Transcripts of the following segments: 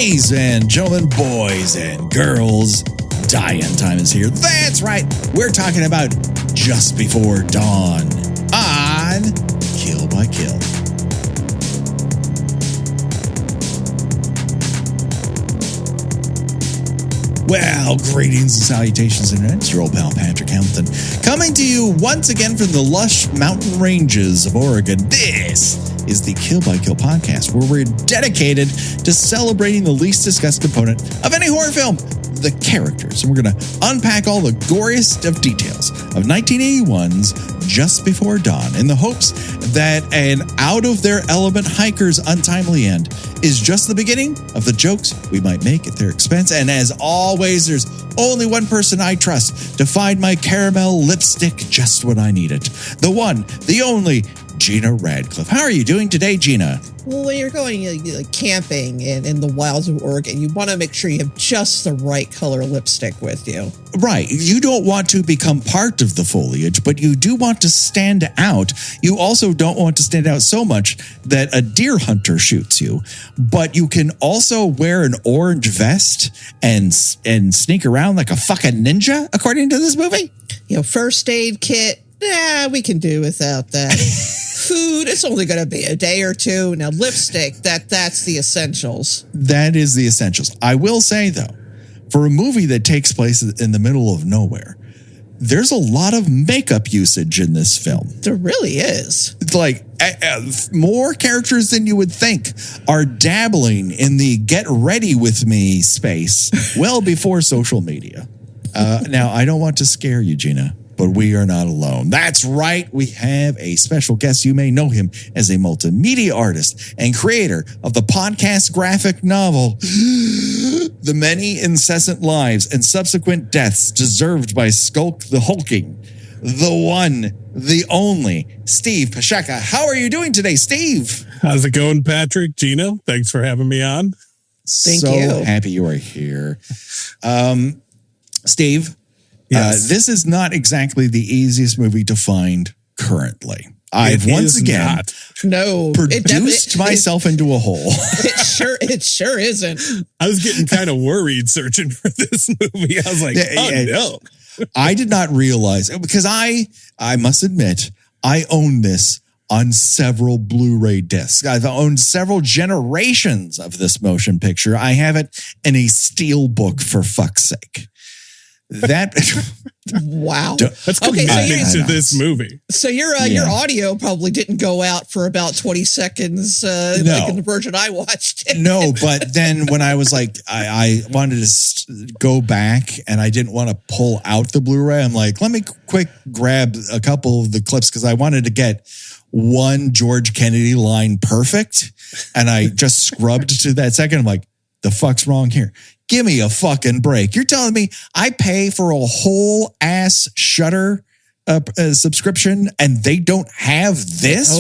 Ladies and gentlemen, boys and girls, die-in time is here. That's right. We're talking about Just Before Dawn on Kill by Kill. Well, greetings and salutations, Internet. It's your old pal, Patrick Hamilton, coming to you once again from the lush mountain ranges of Oregon. This is the Kill by Kill podcast, where we're dedicated to celebrating the least discussed component of any horror film, the characters. And we're going to unpack all the goriest of details of 1981's Just Before Dawn in the hopes that an out-of-their-element hiker's untimely end is just the beginning of the jokes we might make at their expense. And as always, there's only one person I trust to find my caramel lipstick just when I need it. The one, the only, Gina Radcliffe. How are you doing today, Gina? Well, when you're going camping in the wilds of Oregon, you want to make sure you have just the right color lipstick with you. Right. You don't want to become part of the foliage, but you do want to stand out. You also don't want to stand out so much that a deer hunter shoots you. But you can also wear an orange vest and sneak around like a fucking ninja, according to this movie. First aid kit. We can do without that. Food, it's only going to be a day or two. Now, lipstick, that's the essentials. That is the essentials. I will say, though, for a movie that takes place in the middle of nowhere, there's a lot of makeup usage in this film. There really is. Like, more characters than you would think are dabbling in the get ready with me space well before social media. Now, I don't want to scare you, Gina, but we are not alone. That's right. We have a special guest. You may know him as a multimedia artist and creator of the podcast graphic novel, The Many Incessant Lives and Subsequent Deaths Deserved by Skulk the Hulkling. The one, the only, Steve Pasieka. How are you doing today, Steve? How's it going, Patrick? Gina, thanks for having me on. Thank you. So happy you are here. Steve, yes. This is not exactly the easiest movie to find currently. I've once again produced myself into a hole. It sure isn't. I was getting kind of worried searching for this movie. I was like, no. I did not realize, because I must admit, I own this on several Blu-ray discs. I've owned several generations of this motion picture. I have it in a steel book, for fuck's sake. That wow, that's commitment to this movie. So your audio probably didn't go out for about 20 seconds, like in the version I watched. No, but then when I was like, I wanted to go back and I didn't want to pull out the Blu-ray. I'm like, let me quick grab a couple of the clips because I wanted to get one George Kennedy line perfect, and I just scrubbed to that second. I'm like, the fuck's wrong here? Give me a fucking break. You're telling me I pay for a whole ass Shudder subscription and they don't have this?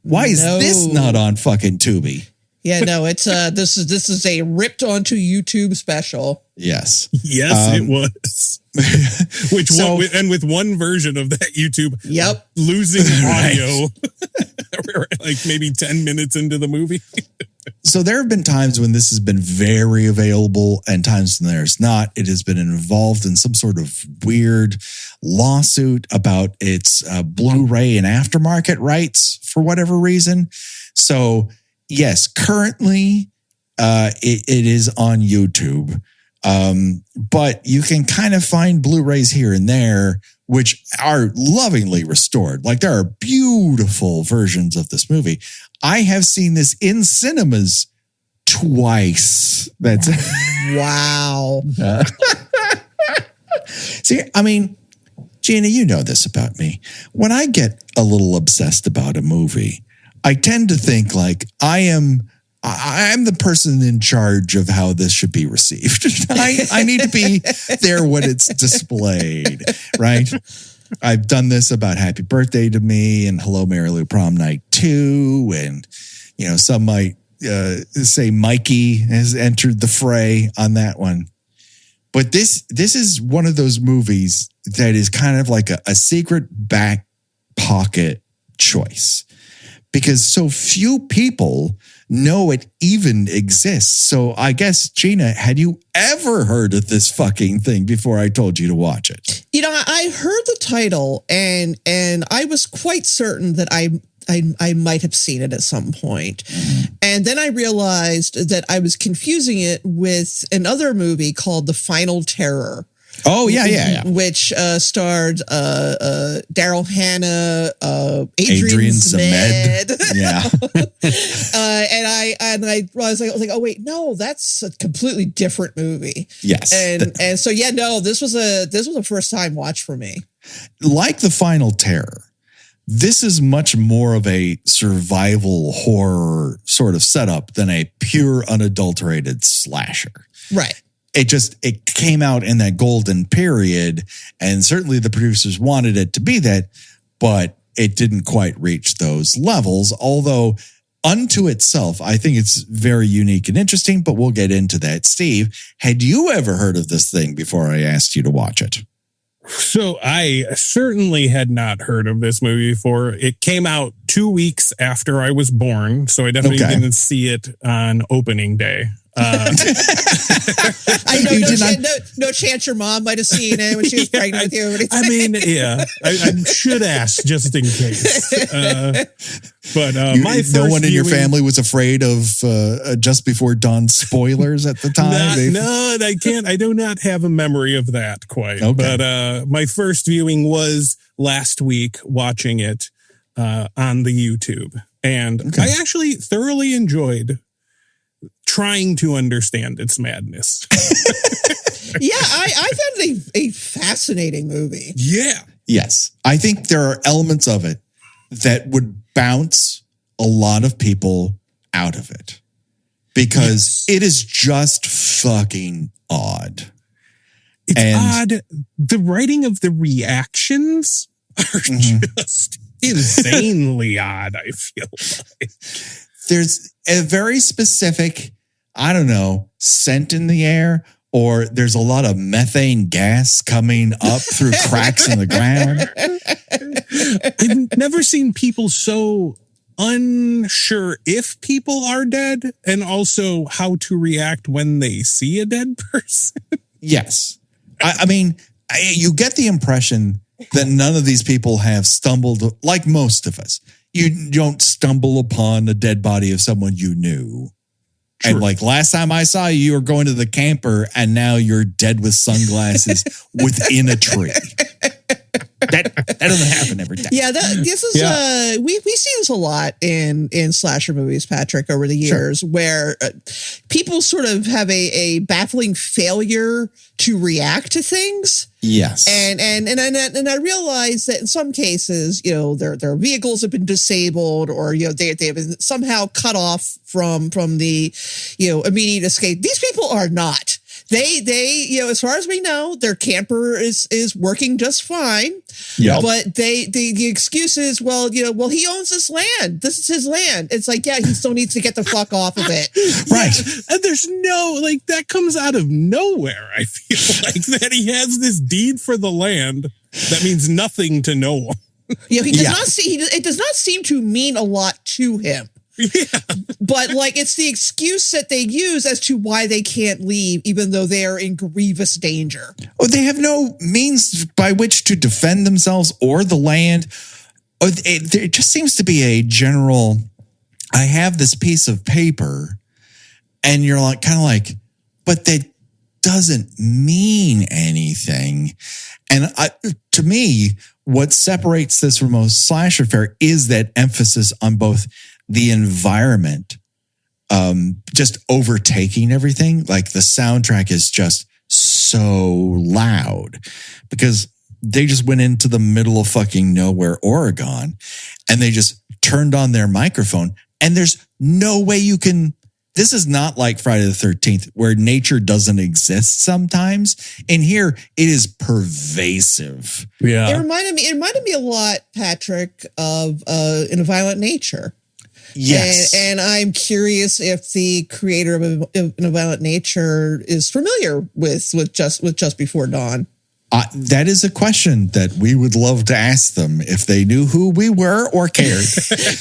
Why is this not on fucking Tubi? Yeah, no, it's this is a ripped onto YouTube special. Yes. Yes, it was. With one version of that YouTube losing audio like maybe 10 minutes into the movie. So there have been times when this has been very available and times when there's not. It has been involved in some sort of weird lawsuit about its Blu-ray and aftermarket rights for whatever reason. So yes, currently it is on YouTube. But you can kind of find Blu-rays here and there, which are lovingly restored. Like there are beautiful versions of this movie. I have seen this in cinemas twice. That's wow. See, I mean, Gina, you know this about me. When I get a little obsessed about a movie, I tend to think like I'm the person in charge of how this should be received. I need to be there when it's displayed, right? I've done this about Happy Birthday to Me and Hello, Mary Lou Prom Night 2. And, some might say Mikey has entered the fray on that one. But this is one of those movies that is kind of like a secret back pocket choice. because so few people know it even exists. So I guess, Gina, had you ever heard of this fucking thing before I told you to watch it? You know, I heard the title and I was quite certain that I might have seen it at some point. Mm-hmm. And then I realized that I was confusing it with another movie called The Final Terror. Oh, yeah. Which starred Daryl Hannah, Adrian Zmed. Yeah. And I was like, oh wait, no, that's a completely different movie. Yes. And so yeah, no, this was a first time watch for me. Like The Final Terror, this is much more of a survival horror sort of setup than a pure unadulterated slasher. Right. It came out in that golden period, and certainly the producers wanted it to be that, but it didn't quite reach those levels. Although unto itself, I think it's very unique and interesting, but we'll get into that. Steve, had you ever heard of this thing before I asked you to watch it? So I certainly had not heard of this movie before. It came out 2 weeks after I was born, so I definitely didn't see it on opening day. I know no chance your mom might have seen it when she was pregnant with you. Or anything. I mean, yeah, I should ask just in case. But my first no one in your family was afraid of Just Before Dawn spoilers at the time? No, I can't. I do not have a memory of that quite. Okay. But my first viewing was last week, watching it on the YouTube. And I actually thoroughly enjoyed trying to understand its madness. Yeah, I found it a fascinating movie. Yeah. Yes. I think there are elements of it that would bounce a lot of people out of it because it is just fucking odd. It's odd. The writing of the reactions are just insanely odd, I feel like. There's a very specific, I don't know, scent in the air, or there's a lot of methane gas coming up through cracks in the ground. I've never seen people so unsure if people are dead and also how to react when they see a dead person. Yes. I mean, you get the impression that none of these people have stumbled, like most of us. You don't stumble upon a dead body of someone you knew. True. And like last time I saw you, you were going to the camper and now you're dead with sunglasses within a tree. That doesn't happen every day. Yeah, this is we see this a lot in slasher movies, Patrick, over the years, where people sort of have a baffling failure to react to things. Yes, and I realize that in some cases, you know, their vehicles have been disabled, or you know they have been somehow cut off from the immediate escape. These people are not. They, you know, as far as we know, their camper is working just fine. Yeah. But the excuse is, well, he owns this land. This is his land. It's like, yeah, he still needs to get the fuck off of it. Right. Yeah. And there's that comes out of nowhere. I feel like that he has this deed for the land that means nothing to no one. You know, he does not see. It does not seem to mean a lot to him. Yeah. But it's the excuse that they use as to why they can't leave, even though they are in grievous danger. Oh, they have no means by which to defend themselves or the land. It just seems to be a general, I have this piece of paper, and you're but that doesn't mean anything. And to me, what separates this from most slasher fare is that emphasis on both the environment, just overtaking everything. Like the soundtrack is just so loud because they just went into the middle of fucking nowhere, Oregon, and they just turned on their microphone. And there's no way you can. This is not like Friday the 13th where nature doesn't exist sometimes. And here it is pervasive. Yeah. It reminded me a lot, Patrick, of In a Violent Nature. Yes. And I'm curious if the creator of In a Violent Nature is familiar with Just Before Dawn. That is a question that we would love to ask them if they knew who we were or cared.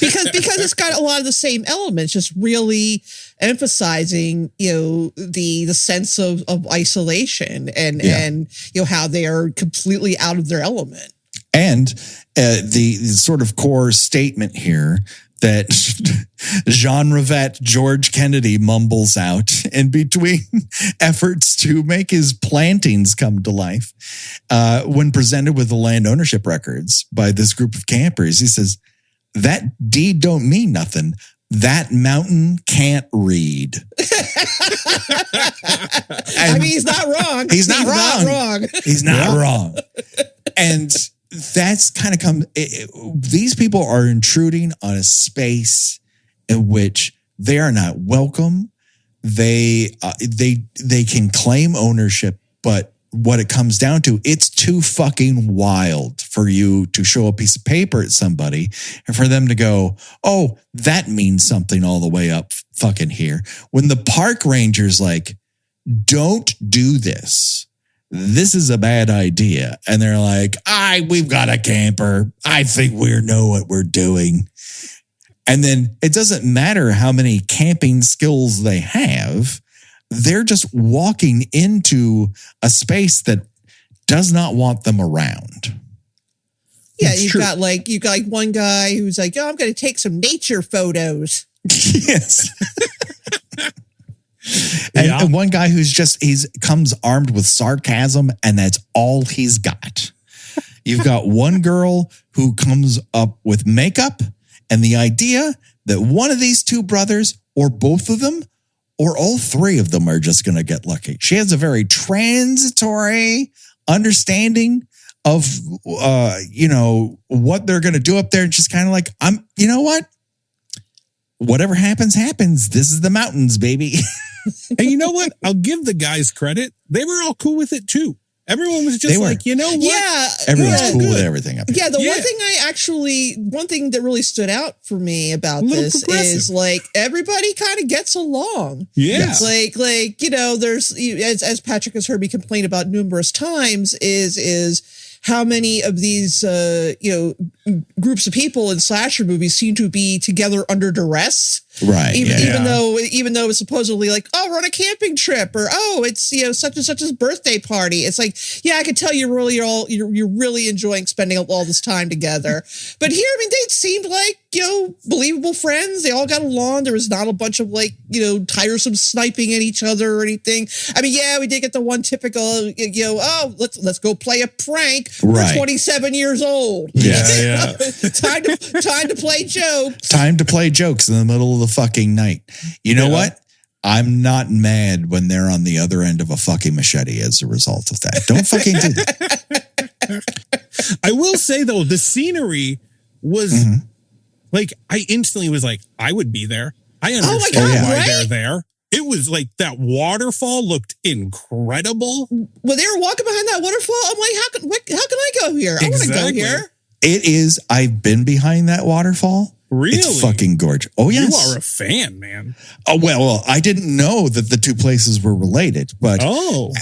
because it's got a lot of the same elements, just really emphasizing, the sense of isolation and how they are completely out of their element. And the sort of core statement here that genre vet George Kennedy mumbles out in between efforts to make his plantings come to life. When presented with the land ownership records by this group of campers, he says, that deed don't mean nothing. That mountain can't read. He's not wrong. He's not wrong. He's not wrong. And that's kind of these people are intruding on a space in which they are not welcome. They can claim ownership, but what it comes down to, it's too fucking wild for you to show a piece of paper at somebody and for them to go, oh, that means something all the way up fucking here. When the park ranger's like, don't do this. This is a bad idea. And they're like, we've got a camper. I think we know what we're doing. And then it doesn't matter how many camping skills they have. They're just walking into a space that does not want them around. Yeah, you've got one guy who's like, I'm going to take some nature photos. Yes. And one guy who's comes armed with sarcasm, and that's all he's got. You've got one girl who comes up with makeup and the idea that one of these two brothers, or both of them, or all three of them, are just going to get lucky. She has a very transitory understanding of, what they're going to do up there. And she's kind of like, you know what? Whatever happens, happens. This is the mountains, baby. And you know what? I'll give the guys credit. They were all cool with it too. Everyone was just like, you know what? Yeah. Everyone's cool with everything up here. Yeah, one thing that really stood out for me about this is like everybody kind of gets along. Yeah. It's there's, as Patrick has heard me complain about numerous times, is how many of these, groups of people in slasher movies seem to be together under duress. Right. Even though it's supposedly like, oh, we're on a camping trip, or oh, it's such and such's birthday party. It's like, yeah, I can tell you're really enjoying spending all this time together. But here, they seemed like believable friends. They all got along. There was not a bunch of tiresome sniping at each other or anything. We did get the one typical let's go play a prank. Right. We're 27 years old. Yeah. time to play jokes. Time to play jokes in the middle of the fucking night. You know what? I'm not mad when they're on the other end of a fucking machete as a result of that. Don't fucking do that. I will say though, the scenery was like, I instantly was like, I would be there. I understand why they're there. It was like that waterfall looked incredible. When they were walking behind that waterfall, I'm like, how can I go here? I want to go here. It is. I've been behind that waterfall. Really? It's fucking gorgeous. Oh, yes. You are a fan, man. Oh, well, I didn't know that the two places were related, but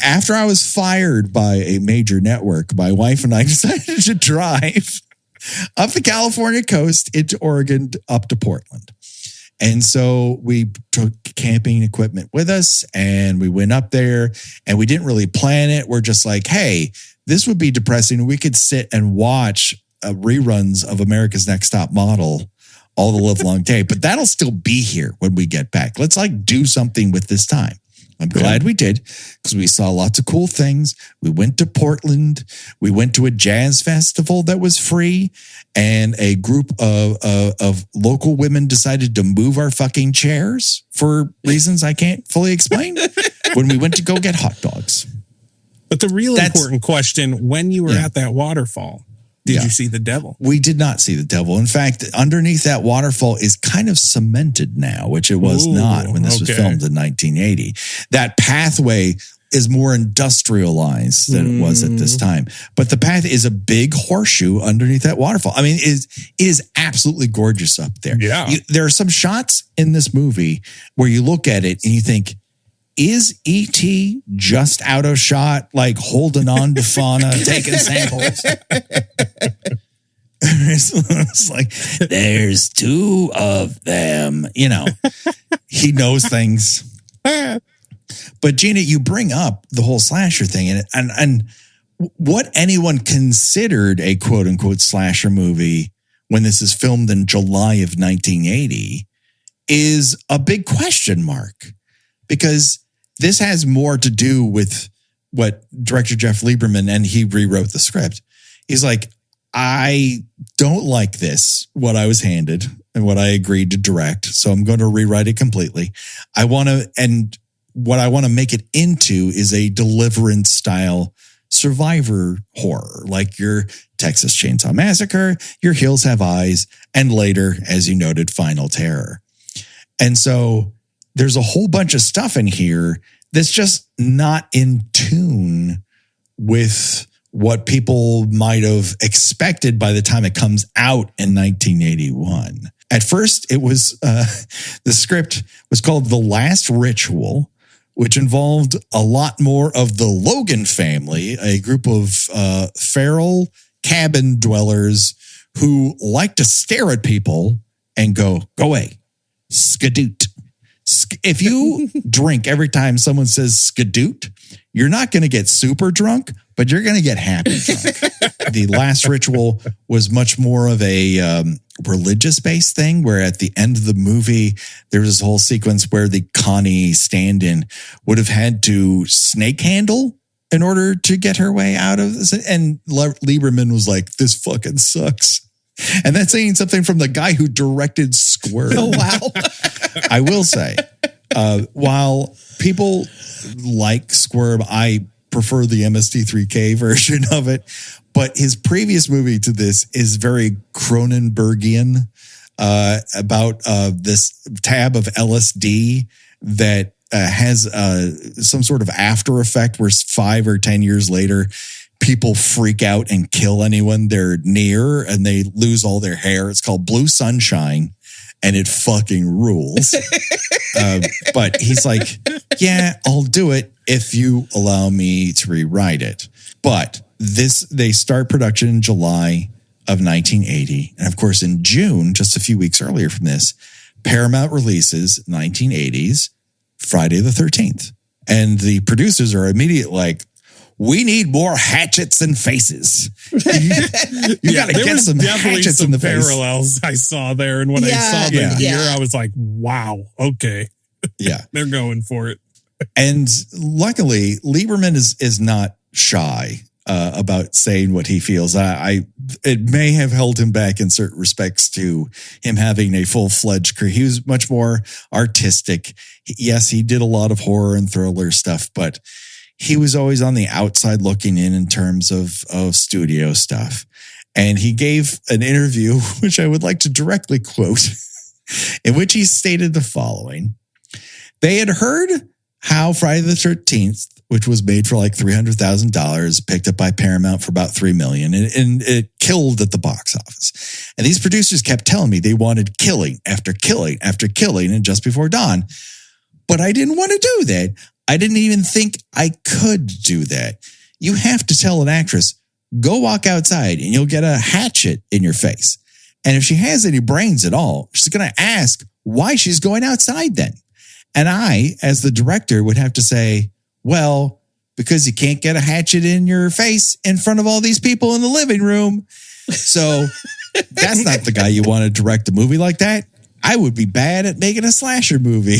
after I was fired by a major network, my wife and I decided to drive up the California coast into Oregon up to Portland. And so we took camping equipment with us and we went up there and we didn't really plan it. We're just like, hey, this would be depressing. We could sit and watch reruns of America's Next Top Model all the live long day, but that'll still be here when we get back. Let's do something with this time. I'm glad we did, because we saw lots of cool things. We went to Portland. We went to a jazz festival that was free, and a group of local women decided to move our fucking chairs for reasons I can't fully explain when we went to go get hot dogs. But the real important question, when you were at that waterfall, did you see the devil? We did not see the devil. In fact, underneath that waterfall is kind of cemented now, which it was not when this was filmed in 1980. That pathway is more industrialized than it was at this time. But the path is a big horseshoe underneath that waterfall. It is absolutely gorgeous up there. Yeah. There are some shots in this movie where you look at it and you think, is E.T. just out of shot, like holding on to fauna, taking samples? It's like, theres two of them. You know, he knows things. But Gina, you bring up the whole slasher thing, and what anyone considered a quote unquote slasher movie when this is filmed in July of 1980 is a big question mark, because this has more to do with what director Jeff Lieberman, and he rewrote the script. He's like, I don't like this, what I was handed and what I agreed to direct. So I'm going to rewrite it completely. And what I want to make it into is a Deliverance style survivor horror, like your Texas Chainsaw Massacre, your Hills Have Eyes, and later, as you noted, Final Terror. And so there's a whole bunch of stuff in here that's just not in tune with what people might have expected by the time it comes out in 1981. At first, it was the script was called The Last Ritual, which involved a lot more of the Logan family, a group of feral cabin dwellers who like to stare at people and go away, skadoot. If you drink every time someone says skadoot, you're not going to get super drunk, but you're going to get happy drunk. The Last Ritual was much more of a religious-based thing, where at the end of the movie, there was this whole sequence where the Connie stand-in would have had to snake handle in order to get her way out of this. And Lieberman was like, this fucking sucks. And that's saying something from the guy who directed Squirm. Oh, wow. I will say, while people like Squirm, I prefer the MST3K version of it. But his previous movie to this is very Cronenbergian, about this tab of LSD that has some sort of after effect where 5 or 10 years later, people freak out and kill anyone they're near and they lose all their hair. It's called Blue Sunshine, and it fucking rules. But he's like, yeah, I'll do it if you allow me to rewrite it. But they start production in July of 1980. And of course, in June, just a few weeks earlier from this, Paramount releases 1980's Friday the 13th. And the producers are immediately like, we need more hatchets and faces. You got to get some hatchets in the face. Parallels I saw there. And when I saw them here, I was like, wow, okay. Yeah. They're going for it. And luckily, Lieberman is not shy about saying what he feels. It may have held him back in certain respects to him having a full-fledged career. He was much more artistic. Yes, he did a lot of horror and thriller stuff, but he was always on the outside looking in terms of studio stuff. And he gave an interview, which I would like to directly quote, in which he stated the following. They had heard how Friday the 13th, which was made for like $300,000, picked up by Paramount for about $3 million, and it killed at the box office. And these producers kept telling me they wanted killing after killing after killing and Just Before Dawn. But I didn't want to do that. I didn't even think I could do that. You have to tell an actress, go walk outside and you'll get a hatchet in your face. And if she has any brains at all, she's going to ask why she's going outside then. And I, as the director, would have to say, well, because you can't get a hatchet in your face in front of all these people in the living room. So that's not the guy you want to direct a movie like that. I would be bad at making a slasher movie.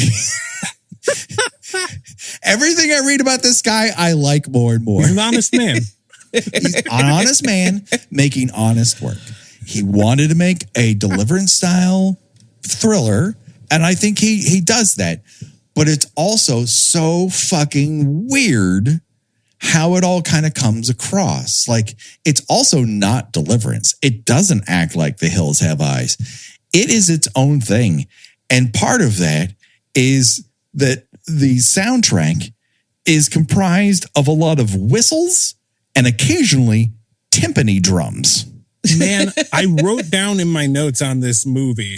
Everything I read about this guy, I like more and more. He's an honest man. He's an honest man making honest work. He wanted to make a Deliverance style thriller, and I think he does that. But it's also so fucking weird how it all kind of comes across. Like, it's also not Deliverance. It doesn't act like The Hills Have Eyes. It is its own thing. And part of that is that the soundtrack is comprised of a lot of whistles and occasionally timpani drums. Man, I wrote down in my notes on this movie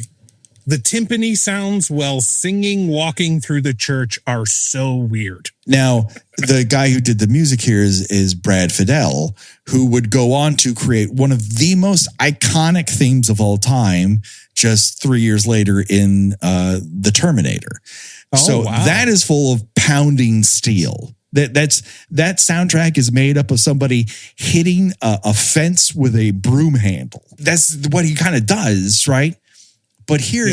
The timpani sounds while singing, walking through the church are so weird. Now, the guy who did the music here is Brad Fiedel, who would go on to create one of the most iconic themes of all time just 3 years later in The Terminator. Oh, wow. That is full of pounding steel. That soundtrack is made up of somebody hitting a fence with a broom handle. That's what he kind of does, right? But here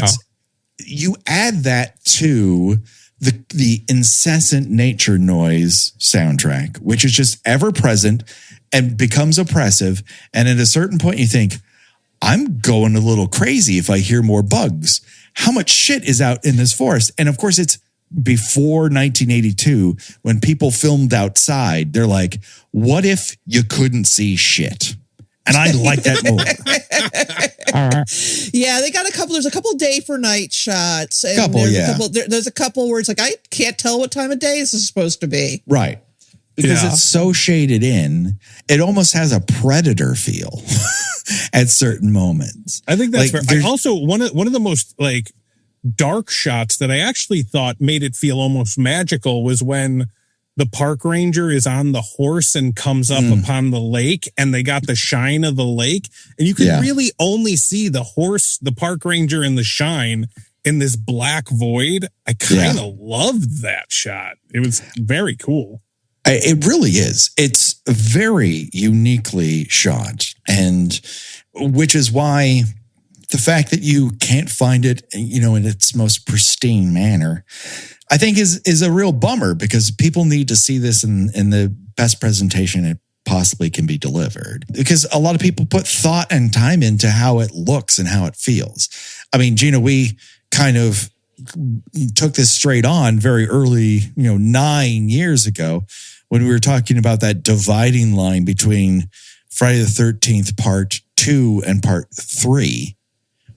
you add that to the incessant nature noise soundtrack, which is just ever present and becomes oppressive. And at a certain point, you think, I'm going a little crazy if I hear more bugs. How much shit is out in this forest? And of course, it's before 1982 when people filmed outside. They're like, what if you couldn't see shit? And I like that more. Yeah, they got there's a couple day for night shots. And there's a couple where it's like, I can't tell what time of day this is supposed to be. Right. Because it's so shaded in, it almost has a Predator feel at certain moments. I think that's fair. I also, one of the most like dark shots that I actually thought made it feel almost magical was when the park ranger is on the horse and comes up upon the lake, and they got the shine of the lake, and you can really only see the horse, the park ranger, and the shine in this black void. I kind of loved that shot. It was very cool. It really is. It's very uniquely shot, and which is why the fact that you can't find it, in its most pristine manner, I think is a real bummer, because people need to see this in the best presentation it possibly can be delivered. Because a lot of people put thought and time into how it looks and how it feels. I mean, Gina, we kind of took this straight on very early, 9 years ago, when we were talking about that dividing line between Friday the 13th Part 2 and Part 3,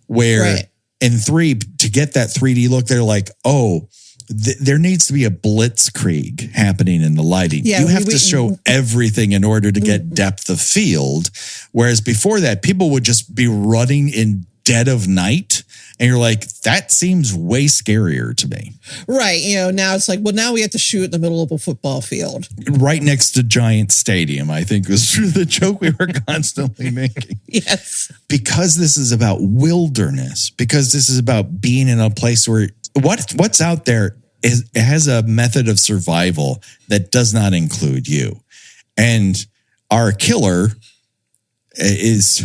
where in 3, to get that 3D look, they're like, there needs to be a blitzkrieg happening in the lighting. Yeah, you have to show everything in order to get depth of field. Whereas before that, people would just be running in dead of night. And you're like, that seems way scarier to me. Right. Now it's like, well, now we have to shoot in the middle of a football field. Right next to Giant Stadium, I think was the joke we were constantly making. Yes. Because this is about wilderness, because this is about being in a place where what's out there it has a method of survival that does not include you. And our killer is,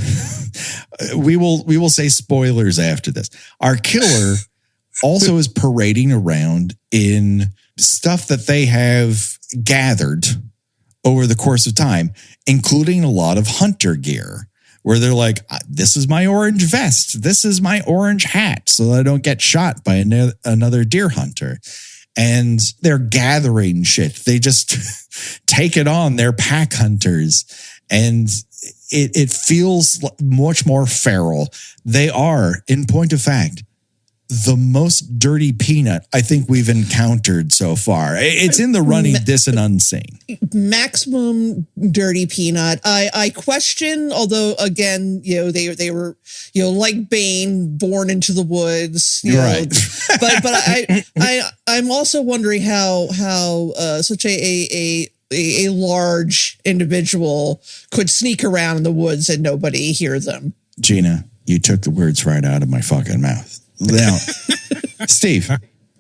we will say spoilers after this. Our killer also is parading around in stuff that they have gathered over the course of time, including a lot of hunter gear, where they're like, this is my orange vest. This is my orange hat, so that I don't get shot by another deer hunter. And they're gathering shit. They just take it on. They're pack hunters. And it feels much more feral. They are, in point of fact, the most dirty peanut I think we've encountered so far. It's in the running this and unseen. Maximum dirty peanut. I question, although again, they were, like Bane, born into the woods. Right. But I'm also wondering how such a large individual could sneak around in the woods and nobody hear them. Gina, you took the words right out of my fucking mouth. Now, Steve,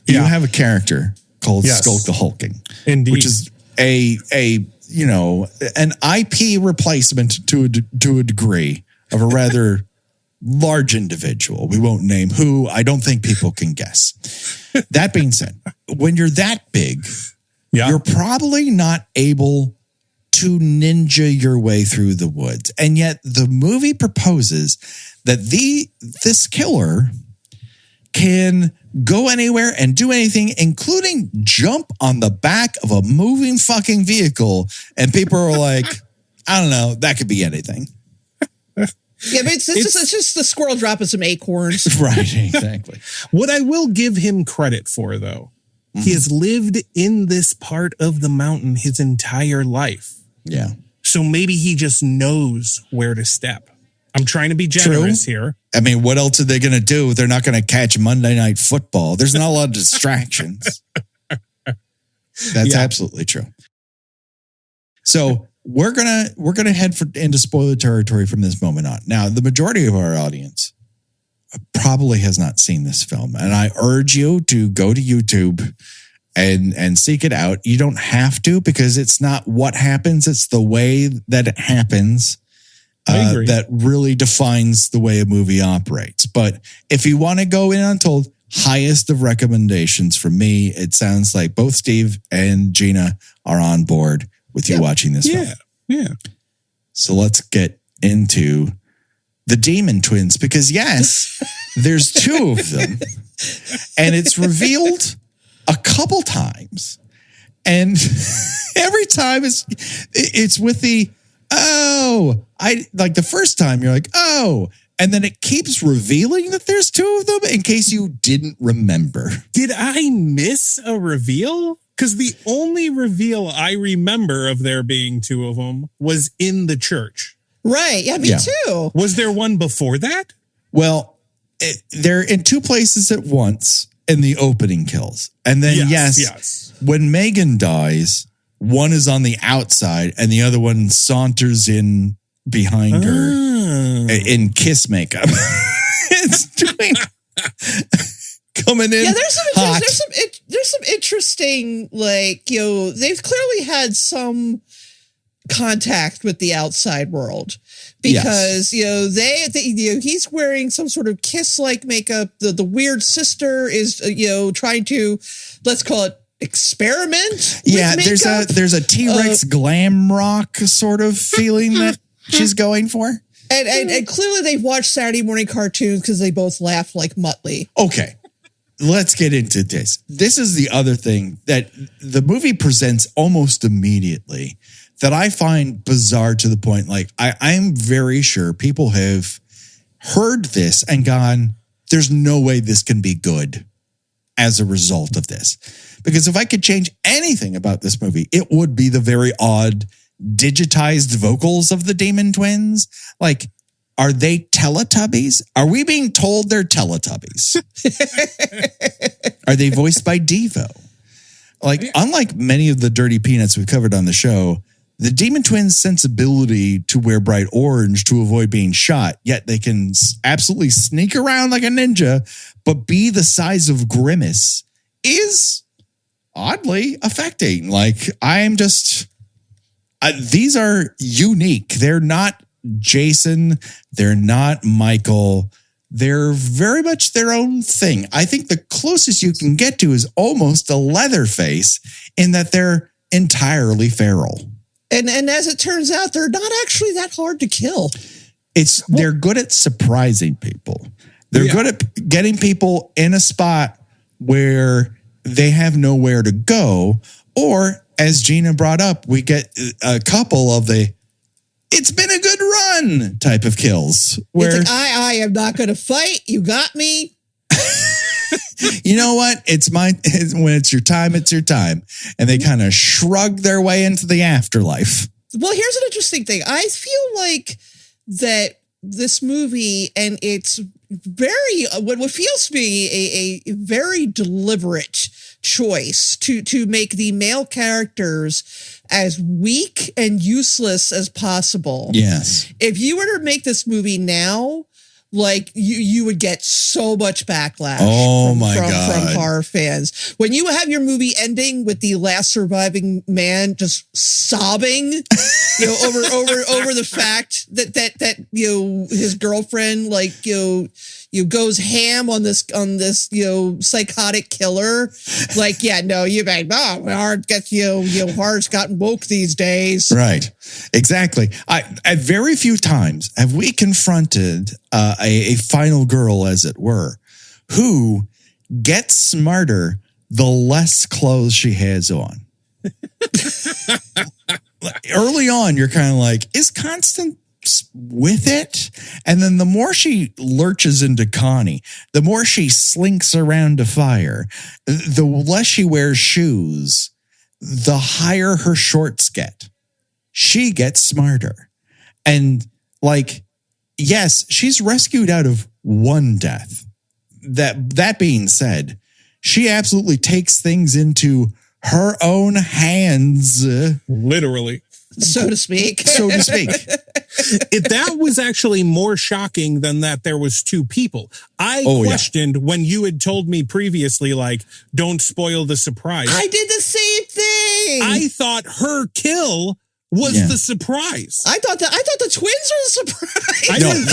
you have a character called Skulk the Hulkling. Indeed. Which is an IP replacement to a degree of a rather large individual. We won't name who. I don't think people can guess. That being said, when you're that big, you're probably not able to ninja your way through the woods. And yet the movie proposes that this killer can go anywhere and do anything, including jump on the back of a moving fucking vehicle. And people are like, I don't know, that could be anything. Yeah, but it's just the squirrel dropping some acorns. Right, exactly. What I will give him credit for, though, he has lived in this part of the mountain his entire life. Yeah. So maybe he just knows where to step. I'm trying to be generous here. I mean, what else are they going to do? They're not going to catch Monday Night Football. There's not a lot of distractions. That's absolutely true. So we're gonna head into spoiler territory from this moment on. Now, the majority of our audience probably has not seen this film, and I urge you to go to YouTube and seek it out. You don't have to, because it's not what happens; it's the way that it happens that really defines the way a movie operates. But if you want to go in untold, highest of recommendations from me. It sounds like both Steve and Gina are on board with you watching this film. Yeah. So let's get into the Demon Twins, because yes, there's two of them, and it's revealed a couple times, and every time it's with the the first time you're like, oh. And then it keeps revealing that there's two of them in case you didn't remember. Did I miss a reveal? Because the only reveal I remember of there being two of them was in the church. Right. Yeah, me too. Was there one before that? Well, they're in two places at once in the opening kills. And then, yes, when Megan dies, one is on the outside and the other one saunters in behind her in kiss makeup. It's doing coming in. Yeah, there's some interesting, they've clearly had some contact with the outside world, because he's wearing some sort of kiss-like makeup. The weird sister is trying to, let's call it, experiment. Yeah, there's a T-Rex glam rock sort of feeling that she's going for. And clearly they've watched Saturday morning cartoons, because they both laugh like Muttley. Okay, let's get into this. This is the other thing that the movie presents almost immediately that I find bizarre, to the point, like, I'm very sure people have heard this and gone, there's no way this can be good as a result of this. Because if I could change anything about this movie, it would be the very odd digitized vocals of the Demon Twins. Like, are they Teletubbies? Are we being told they're Teletubbies? Are they voiced by Devo? Like, unlike many of the Dirty Peanuts we've covered on the show, the Demon Twins' sensibility to wear bright orange to avoid being shot, yet they can absolutely sneak around like a ninja, but be the size of Grimace, is oddly affecting. Like, I'm just... these are unique. They're not Jason. They're not Michael. They're very much their own thing. I think the closest you can get to is almost a Leatherface, in that they're entirely feral. And as it turns out, they're not actually that hard to kill. They're good at surprising people. They're good at getting people in a spot where they have nowhere to go, or, as Gina brought up, we get a couple of the "it's been a good run" type of kills. Where it's like, I am not going to fight. You got me. You know what? When it's your time, it's your time. And they kind of shrug their way into the afterlife. Well, here's an interesting thing. I feel like that this movie, and it's what feels to be a very deliberate choice to make the male characters as weak and useless as possible. Yes. If you were to make this movie now, like, you would get so much backlash from horror fans. When you have your movie ending with the last surviving man just sobbing, over the fact that his girlfriend, goes ham on this psychotic killer. Like, horror's gotten woke these days. Right. Exactly. At very few times have we confronted a final girl, as it were, who gets smarter the less clothes she has on. Early on, you're kind of like, is Constance with it? And then the more she lurches into Connie, the more she slinks around a fire, the less she wears shoes, the higher her shorts get. She gets smarter. And like, yes, she's rescued out of one death. That being said, she absolutely takes things into her own hands. Literally. So to speak. That was actually more shocking than that there was two people. I questioned when you had told me previously, like, don't spoil the surprise. I did the same thing. I thought her kill was the surprise. I thought the twins were the surprise. I didn't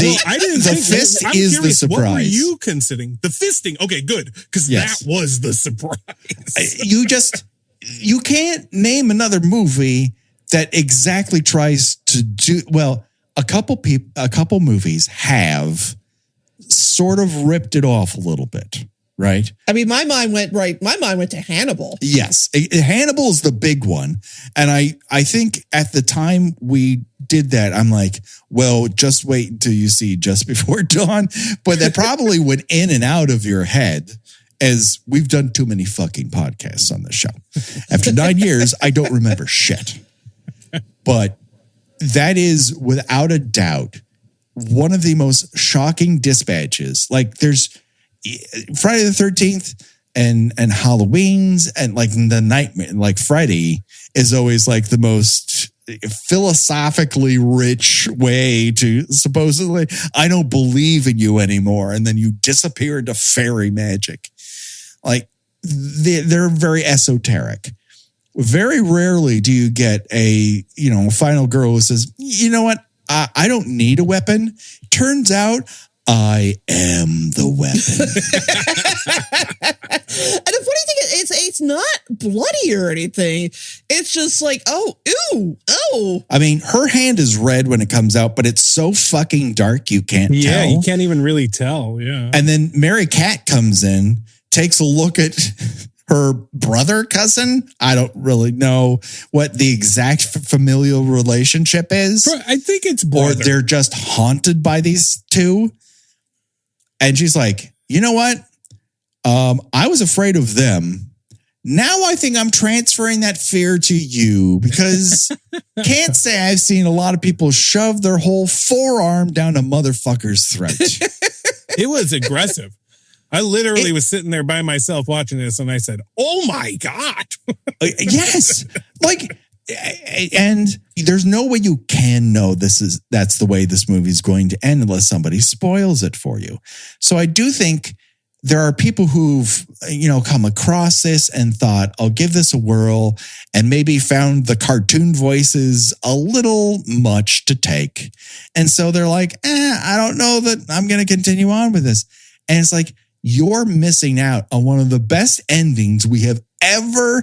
the think fist I'm is curious, the surprise. What were you considering? The fisting. Okay, good. Because that was the surprise. You can't name another movie that exactly tries to do well. A couple movies have sort of ripped it off a little bit, right? I mean, my mind went to Hannibal. Yes, Hannibal is the big one, and I think at the time we did that, I'm like, well, just wait until you see Just Before Dawn, but that probably went in and out of your head. As we've done too many fucking podcasts on this show. After 9 years, I don't remember shit. But that is without a doubt one of the most shocking dispatches. Like there's Friday the 13th and Halloween's and like the nightmare, like Freddy is always like the most philosophically rich way to supposedly, I don't believe in you anymore. And then you disappear into fairy magic. Like they're very esoteric. Very rarely do you get a, final girl who says, you know what? I don't need a weapon. Turns out I am the weapon. And the funny thing is, it's not bloody or anything. It's just like, oh, ew, oh. I mean, her hand is red when it comes out, but it's so fucking dark you can't tell. Yeah, you can't even really tell. Yeah. And then Mary Cat comes in, takes a look at her cousin. I don't really know what the exact familial relationship is. I think it's brother. Or they're just haunted by these two. And she's like, you know what? I was afraid of them. Now I think I'm transferring that fear to you because can't say I've seen a lot of people shove their whole forearm down a motherfucker's throat. It was aggressive. I literally was sitting there by myself watching this and I said, oh my God. Yes. Like, and there's no way you can know that's the way this movie is going to end unless somebody spoils it for you. So I do think there are people who've, come across this and thought, I'll give this a whirl, and maybe found the cartoon voices a little much to take. And so they're like, I don't know that I'm going to continue on with this. And it's like, you're missing out on one of the best endings we have ever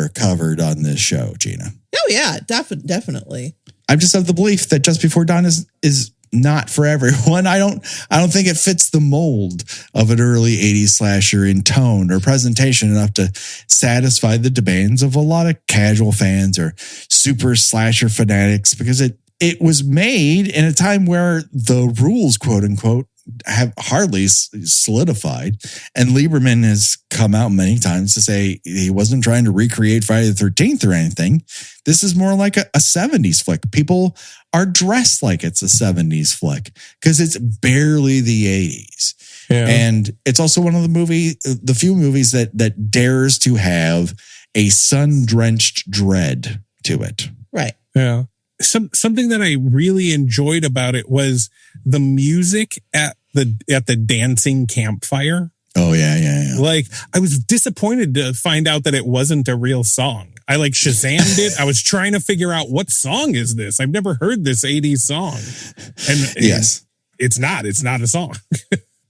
covered on this show, Gina. Oh yeah, definitely. I'm just of the belief that Just Before Dawn is not for everyone. I don't think it fits the mold of an early 80s slasher in tone or presentation enough to satisfy the demands of a lot of casual fans or super slasher fanatics, because it was made in a time where the rules, quote unquote, have hardly solidified. And Lieberman has come out many times to say he wasn't trying to recreate Friday the 13th or anything. This is more like a 70s flick. People are dressed like it's a 70s flick because it's barely the 80s. Yeah. And it's also one of the few movies that dares to have a sun-drenched dread to it. Right. Yeah. Something that I really enjoyed about it was the music at the dancing campfire. Oh yeah. Like, I was disappointed to find out that it wasn't a real song. I like Shazammed it. I was trying to figure out what song is this. I've never heard this 80s song. And yes, it's not a song.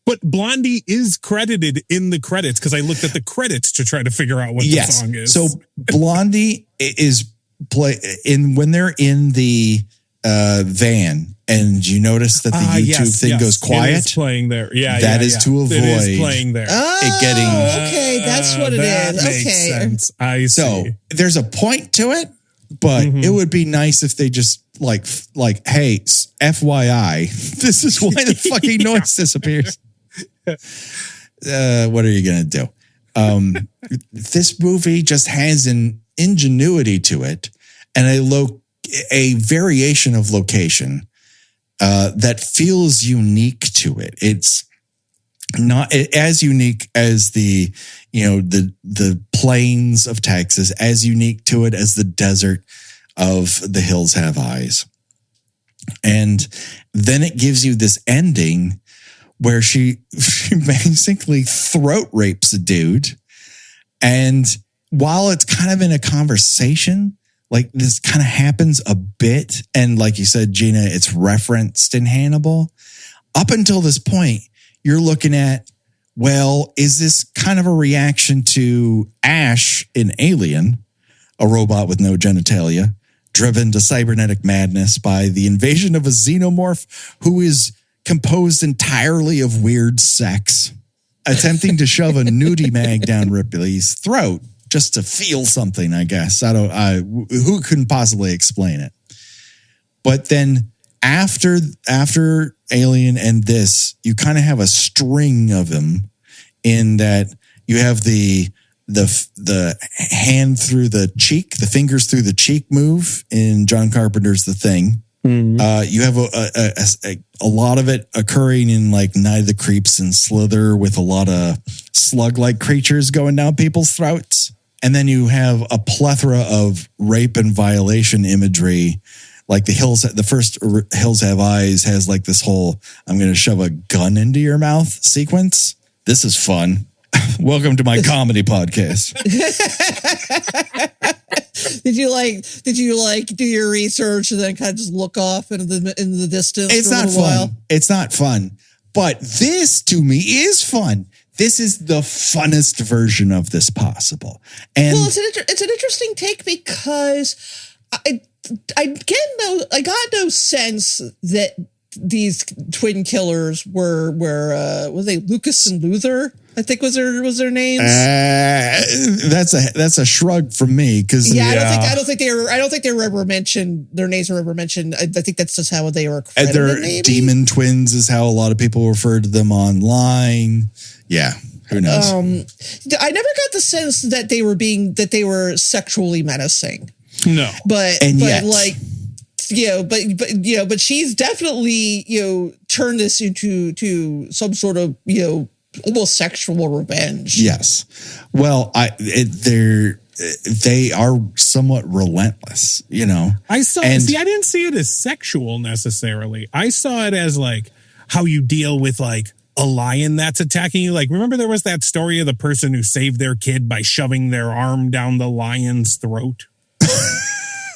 But Blondie is credited in the credits because I looked at the credits to try to figure out what the song is. So Blondie is when they're in the van, and you notice that the YouTube thing goes quiet. It is playing there. Yeah, that is to avoid it is playing there. It getting okay. That's what it is. Makes okay, sense. I see. So there's a point to it, but it would be nice if they just like, hey, FYI, this is why the fucking noise disappears. What are you gonna do? This movie just has an ingenuity to it and a variation of location that feels unique to it. It's not as unique as the plains of Texas, as unique to it as the desert of The Hills Have Eyes. And then it gives you this ending where she basically throat rapes a dude. And while it's kind of in a conversation, like this kind of happens a bit. And like you said, Gina, it's referenced in Hannibal. Up until this point, you're looking at, well, is this kind of a reaction to Ash in Alien, a robot with no genitalia, driven to cybernetic madness by the invasion of a xenomorph who is composed entirely of weird sex, attempting to shove a nudie mag down Ripley's throat just to feel something, I guess. Who couldn't possibly explain it? But then after Alien and this, you kind of have a string of them in that you have the hand through the cheek, the fingers through the cheek move in John Carpenter's The Thing. Mm-hmm. You have a lot of it occurring in like Night of the Creeps and Slither with a lot of slug-like creatures going down people's throats. And then you have a plethora of rape and violation imagery. Like the first Hills Have Eyes has like this whole, I'm going to shove a gun into your mouth sequence. This is fun. Welcome to my comedy podcast. Did you do your research and then kind of just look off into the distance? It's not fun. It's not fun. But this to me is fun. This is the funnest version of this possible. And well, it's an interesting take because I got no sense that these twin killers were they Lucas and Luther? I think was their names. That's a shrug from me because I don't think they were ever mentioned. Their names were ever mentioned. I think that's just how they were credited. They're maybe? demon twins is how a lot of people refer to them online. Yeah, who knows? I never got the sense that they were sexually menacing. No, but she's definitely turned this into some sort of almost sexual revenge. Yes. Well, they are somewhat relentless, I didn't see it as sexual necessarily. I saw it as like how you deal with like a lion that's attacking you. Like, remember there was that story of the person who saved their kid by shoving their arm down the lion's throat?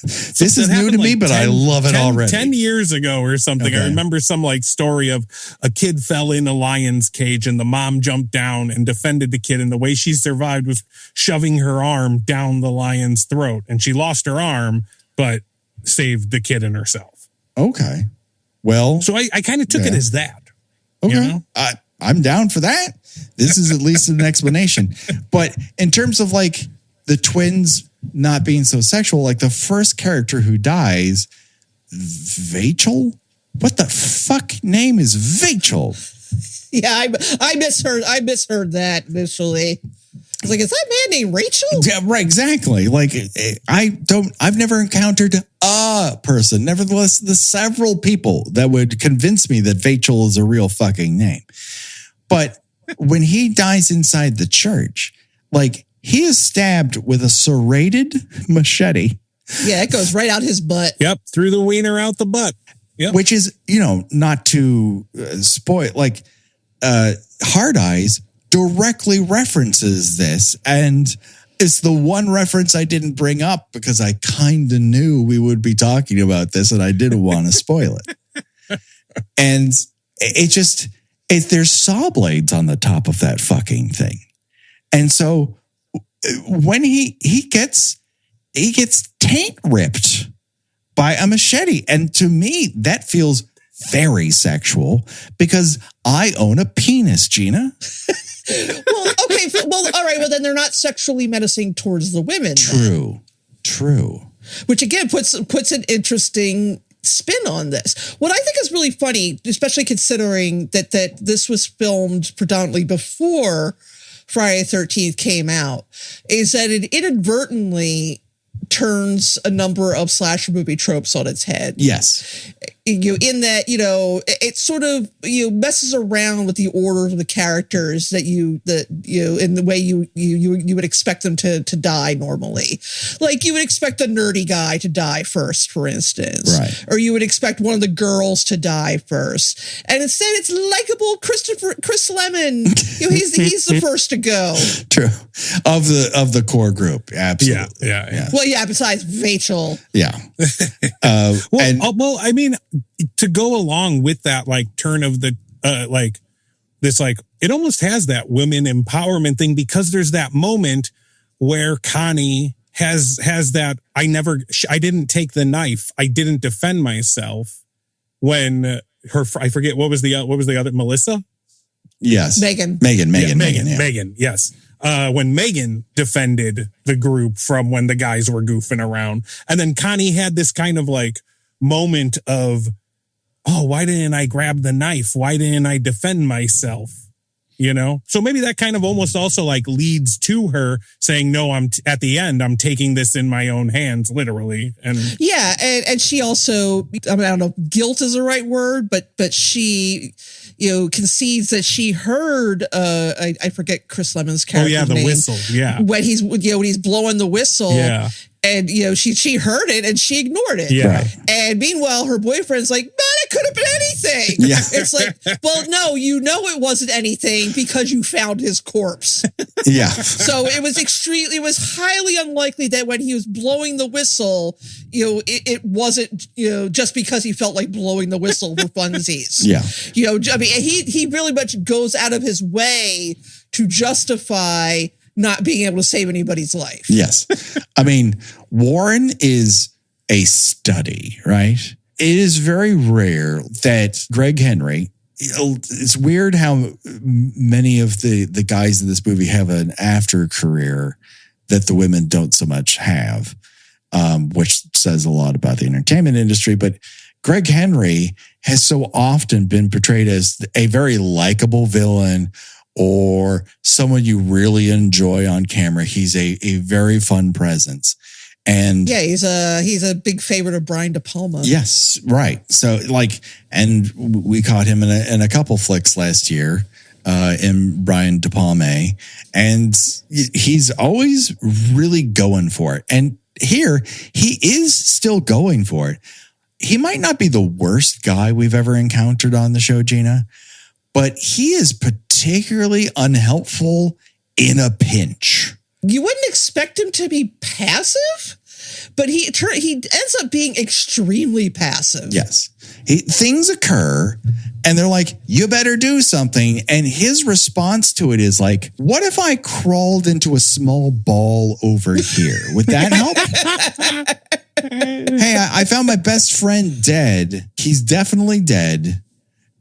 This is new to me, but I love it already. 10 years ago or something, okay. I remember some like story of a kid fell in a lion's cage and the mom jumped down and defended the kid. And the way she survived was shoving her arm down the lion's throat. And she lost her arm, but saved the kid and herself. Okay. Well. So I kind of took it as that. Okay. I'm down for that. This is at least an explanation. But in terms of like the twins not being so sexual, like the first character who dies, Vachel? What the fuck name is Vachel? Yeah, I misheard that initially. I was like, is that man named Rachel? Yeah, right, exactly. Like I've never encountered a person, nevertheless, the several people that would convince me that Vachel is a real fucking name. But when he dies inside the church, like, he is stabbed with a serrated machete. Yeah, it goes right out his butt. Yep, through the wiener out the butt. Yep. Which is, not to spoil, like, Hard Eyes directly references this. And it's the one reference I didn't bring up because I kind of knew we would be talking about this and I didn't want to spoil it. And there's saw blades on the top of that fucking thing. And so when he gets taint ripped by a machete. And to me, that feels very sexual because I own a penis, Gina. Well, okay. Well, all right. Well, then they're not sexually menacing towards the women. True. Which again puts an interesting spin on this. What I think is really funny, especially considering that this was filmed predominantly before Friday the 13th came out, is that it inadvertently turns a number of slasher movie tropes on its head. Yes. in that, it sort of, messes around with the order of the characters that in the way you would expect them to die normally. Like you would expect the nerdy guy to die first, for instance. Right. Or you would expect one of the girls to die first. And instead it's likable Chris Lemon. He's the first to go. True. Of the core group. Absolutely. Yeah. Well, yeah, besides Rachel. Yeah. Well, I mean, to go along with that, like, turn of the, it almost has that women empowerment thing, because there's that moment where Connie has that, I didn't take the knife, I didn't defend myself, when I forget, what was the other, Melissa? Yes. Megan, yes. When Megan defended the group from when the guys were goofing around. And then Connie had this kind of like moment of, oh, why didn't I grab the knife? Why didn't I defend myself? So maybe that kind of almost also like leads to her saying, no, at the end, I'm taking this in my own hands, literally. And yeah. And she also, I don't know if guilt is the right word, but she, concedes that she heard, I forget Chris Lemon's character's name. Oh yeah, the whistle. Yeah. When he's blowing the whistle. Yeah. And, she heard it and she ignored it. Yeah. Right. And meanwhile, her boyfriend's like, man, it could have been anything. Yeah. It's like, well, no, it wasn't anything because you found his corpse. Yeah. So it was highly unlikely that when he was blowing the whistle, it wasn't, just because he felt like blowing the whistle for funsies. Yeah. I mean, he really much goes out of his way to justify not being able to save anybody's life. Yes. I mean, Warren is a study, right? It is very rare that Greg Henry, it's weird how many of the guys in this movie have an after career that the women don't so much have, which says a lot about the entertainment industry. But Greg Henry has so often been portrayed as a very likable villain, or someone you really enjoy on camera. He's a very fun presence. And yeah, he's a big favorite of Brian De Palma. Yes, right. So and we caught him in a couple flicks last year, in Brian De Palma, and he's always really going for it. And here he is still going for it. He might not be the worst guy we've ever encountered on the show, Gina, but he is particularly unhelpful in a pinch. You wouldn't expect him to be passive, but he ends up being extremely passive. Yes. Things occur and they're like, you better do something. And his response to it is like, what if I crawled into a small ball over here? Would that help? Hey, I found my best friend dead. He's definitely dead.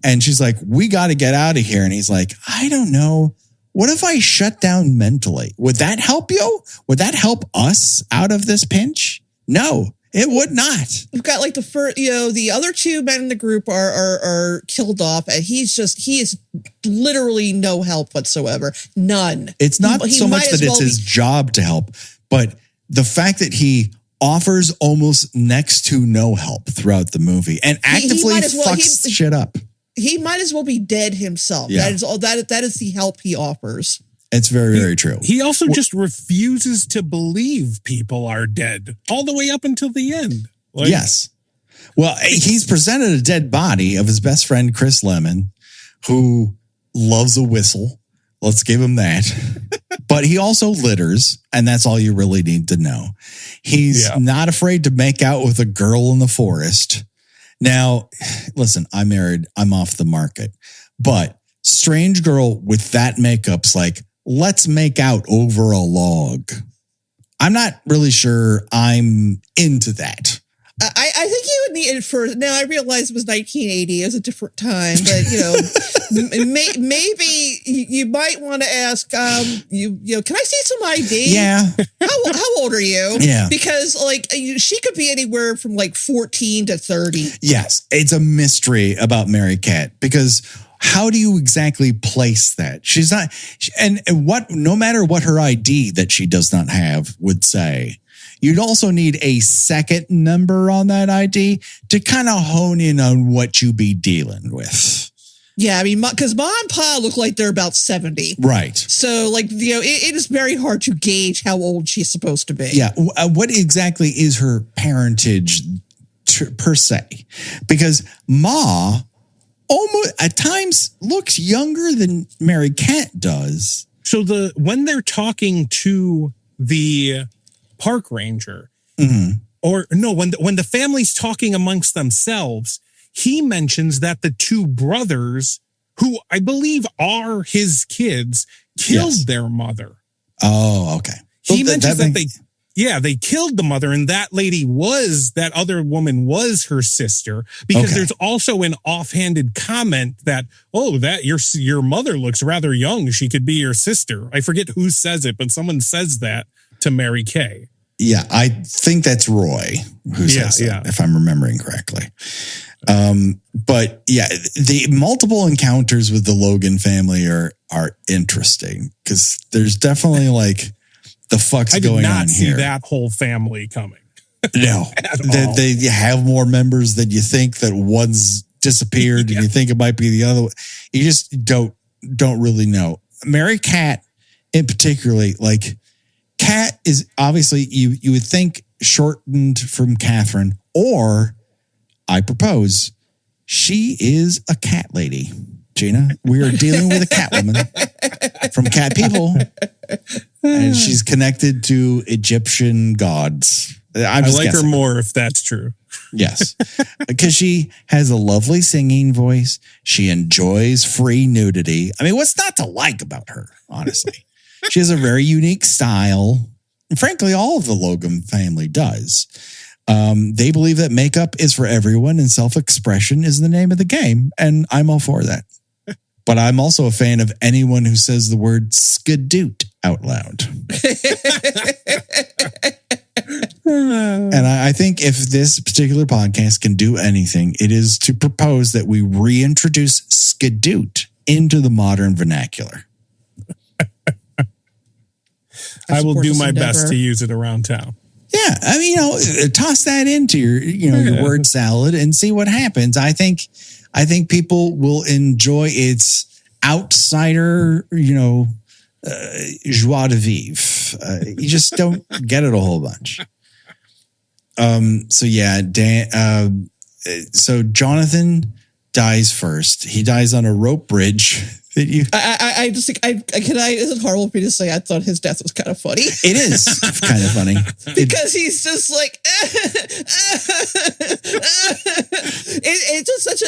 And she's like, we got to get out of here. And he's like, I don't know. What if I shut down mentally? Would that help you? Would that help us out of this pinch? No, it would not. You've got like the other two men in the group are killed off, and he is literally no help whatsoever. None. It's not so much that it's his job to help, but the fact that he offers almost next to no help throughout the movie and actively fucks shit up. He might as well be dead himself. Yeah. That is all. That is the help he offers. It's very, very true. He also just refuses to believe people are dead all the way up until the end. Yes. Well, he's presented a dead body of his best friend, Chris Lemon, who loves a whistle. Let's give him that. But he also litters, and that's all you really need to know. He's not afraid to make out with a girl in the forest. Now, listen, I'm married. I'm off the market. But strange girl with that makeup's like, let's make out over a log. I'm not really sure I'm into that. I think you would need it for, now I realize it was 1980. It was a different time, but maybe you might want to ask, can I see some ID? Yeah. How old are you? Yeah. Because she could be anywhere from 14 to 30. Yes. It's a mystery about Mary Cat, because how do you exactly place that? She's not, and no matter what her ID that she does not have would say, you'd also need a second number on that ID to kind of hone in on what you be dealing with. Yeah, I mean, because Ma and Pa look like they're about 70. Right. So, like, it is very hard to gauge how old she's supposed to be. Yeah. What exactly is her parentage per se? Because Ma almost at times looks younger than Mary Cat does. So when they're talking to the park ranger, or no, when the family's talking amongst themselves, he mentions that the two brothers, who I believe are his kids, killed their mother. Oh, okay. He mentions that they killed the mother, and that other woman was her sister, because there's also an offhanded comment that, that your mother looks rather young. She could be your sister. I forget who says it, but someone says that to Mary Kay. Yeah, I think that's Roy who says that, if I'm remembering correctly. But yeah, the multiple encounters with the Logan family are interesting, because there's definitely like the fuck's going on here. I did not see that whole family coming. No, they have more members than you think. That one's disappeared, and you think it might be the other one. You just don't really know. Mary Cat, in particularly, like Cat is obviously you would think shortened from Catherine, or I propose she is a cat lady. Gina, we are dealing with a cat woman from Cat People, and she's connected to Egyptian gods. I like her more if that's true. Yes, because she has a lovely singing voice. She enjoys free nudity. I mean, what's not to like about her, honestly? She has a very unique style. And frankly, all of the Logan family does. They believe that makeup is for everyone and self-expression is the name of the game. And I'm all for that. But I'm also a fan of anyone who says the word skadoot out loud. And I think if this particular podcast can do anything, it is to propose that we reintroduce skadoot into the modern vernacular. I will do my best to use it around town. Yeah, I mean, toss that into your word salad and see what happens. I think people will enjoy its outsider, joie de vivre. You just don't get it a whole bunch. So Jonathan dies first. He dies on a rope bridge. I just think is it horrible for me to say I thought his death was kind of funny? It is kind of funny. Because he's just like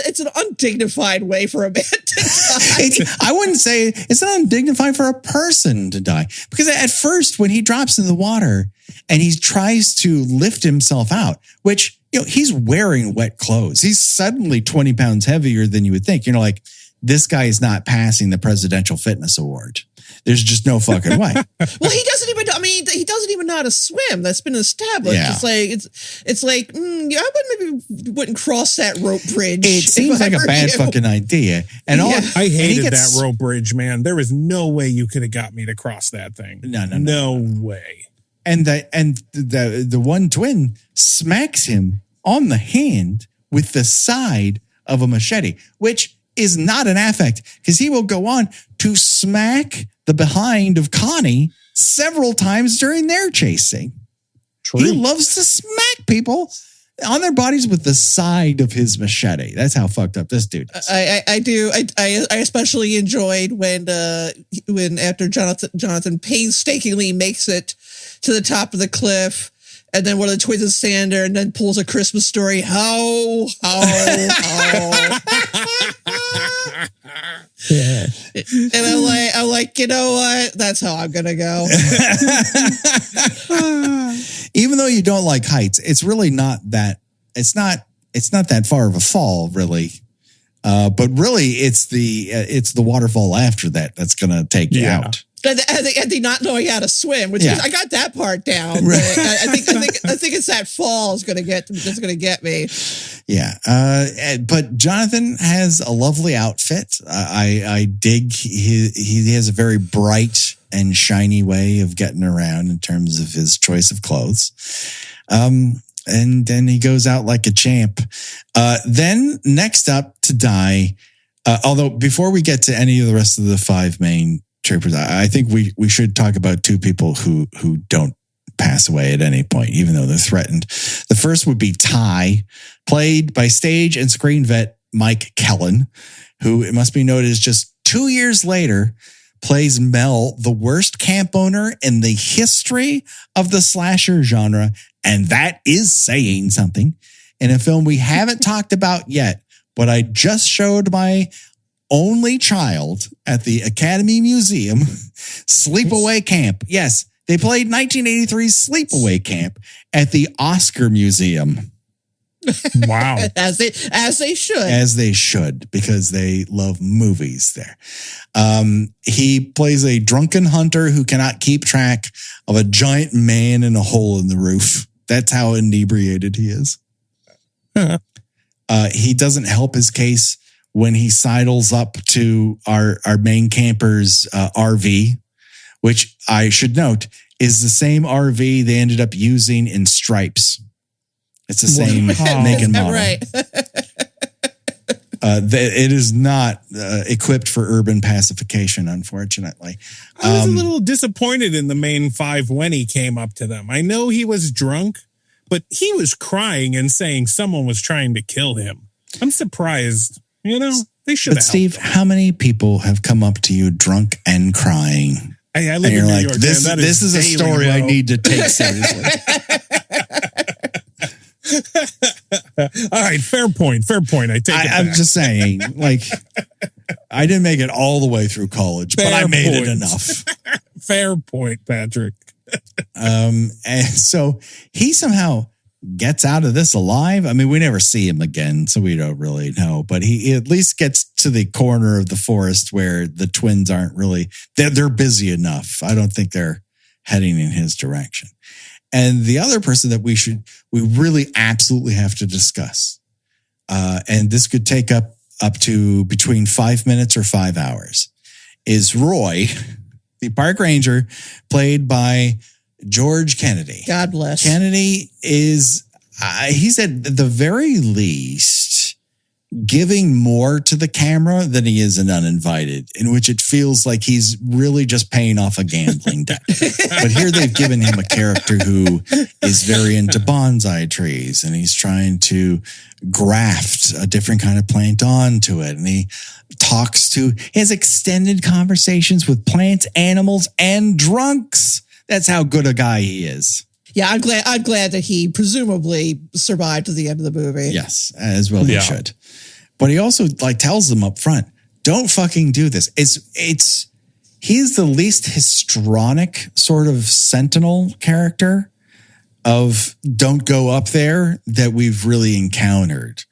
it's an undignified way for a man to die. I wouldn't say it's not undignified for a person to die, because at first when he drops in the water and he tries to lift himself out, which he's wearing wet clothes, he's suddenly 20 pounds heavier than you would think. Like, this guy is not passing the Presidential Fitness Award. There's just no fucking way. Well, he doesn't even know how to swim. That's been established. Yeah. It's like I wouldn't cross that rope bridge. It seems like a bad fucking idea. And I hated that rope bridge, man. There was no way you could have got me to cross that thing. No way. And the one twin smacks him on the hand with the side of a machete, which is not an affect, because he will go on to smack the behind of Connie several times during their chasing. True. He loves to smack people on their bodies with the side of his machete. That's how fucked up this dude is. I do. I especially enjoyed when after Jonathan painstakingly makes it to the top of the cliff, and then one of the twins is standing there and then pulls A Christmas Story. How. Yeah. And I'm like, you know what? That's how I'm gonna go. Even though you don't like heights, it's really not that. It's not that far of a fall, really. But really, it's the waterfall after that's gonna take you out. And they not knowing how to swim, which is, I got that part down. Right. I think it's that fall is going to get me. Yeah. But Jonathan has a lovely outfit. I dig. He has a very bright and shiny way of getting around in terms of his choice of clothes. And then he goes out like a champ. Then next up to die, although before we get to any of the rest of the 5 main troopers, I think we should talk about 2 people who don't pass away at any point, even though they're threatened. The first would be Ty, played by stage and screen vet Mike Kellen, who, it must be noted, is just 2 years later plays Mel, the worst camp owner in the history of the slasher genre. And that is saying something, in a film we haven't talked about yet, but I just showed my only child at the Academy Museum, Sleepaway Camp. Yes, they played 1983's Sleepaway Camp at the Oscar Museum. Wow. As they should. As they should, because they love movies there. He plays a drunken hunter who cannot keep track of a giant man in a hole in the roof. That's how inebriated he is. He doesn't help his case when he sidles up to our main camper's RV, which I should note is the same RV they ended up using in Stripes. It's the same make and model. Right. It is not equipped for urban pacification, unfortunately. I was a little disappointed in the main 5 when he came up to them. I know he was drunk, but he was crying and saying someone was trying to kill him. I'm surprised. You know, they should have. But Steve, how many people have come up to you drunk and crying? I live in New York. This is a story I need to take seriously. All right, fair point. I take it back. I'm just saying, like, I didn't make it all the way through college, but I made it enough. Fair point, Patrick. And so he somehow gets out of this alive. I mean, we never see him again, so we don't really know. But he at least gets to the corner of the forest where the twins aren't really, they're busy enough. I don't think they're heading in his direction. And the other person that we really absolutely have to discuss, and this could take up to between 5 minutes or 5 hours, is Roy, the park ranger, played by George Kennedy. God bless. Kennedy is, he's at the very least giving more to the camera than he is an uninvited, in which it feels like he's really just paying off a gambling debt. But here they've given him a character who is very into bonsai trees, and he's trying to graft a different kind of plant onto it. And he has extended conversations with plants, animals, and drunks. That's how good a guy he is. Yeah, I'm glad that he presumably survived to the end of the movie. Yes, as well he should. But he also tells them up front, don't fucking do this. He's the least histrionic sort of sentinel character of don't go up there that we've really encountered.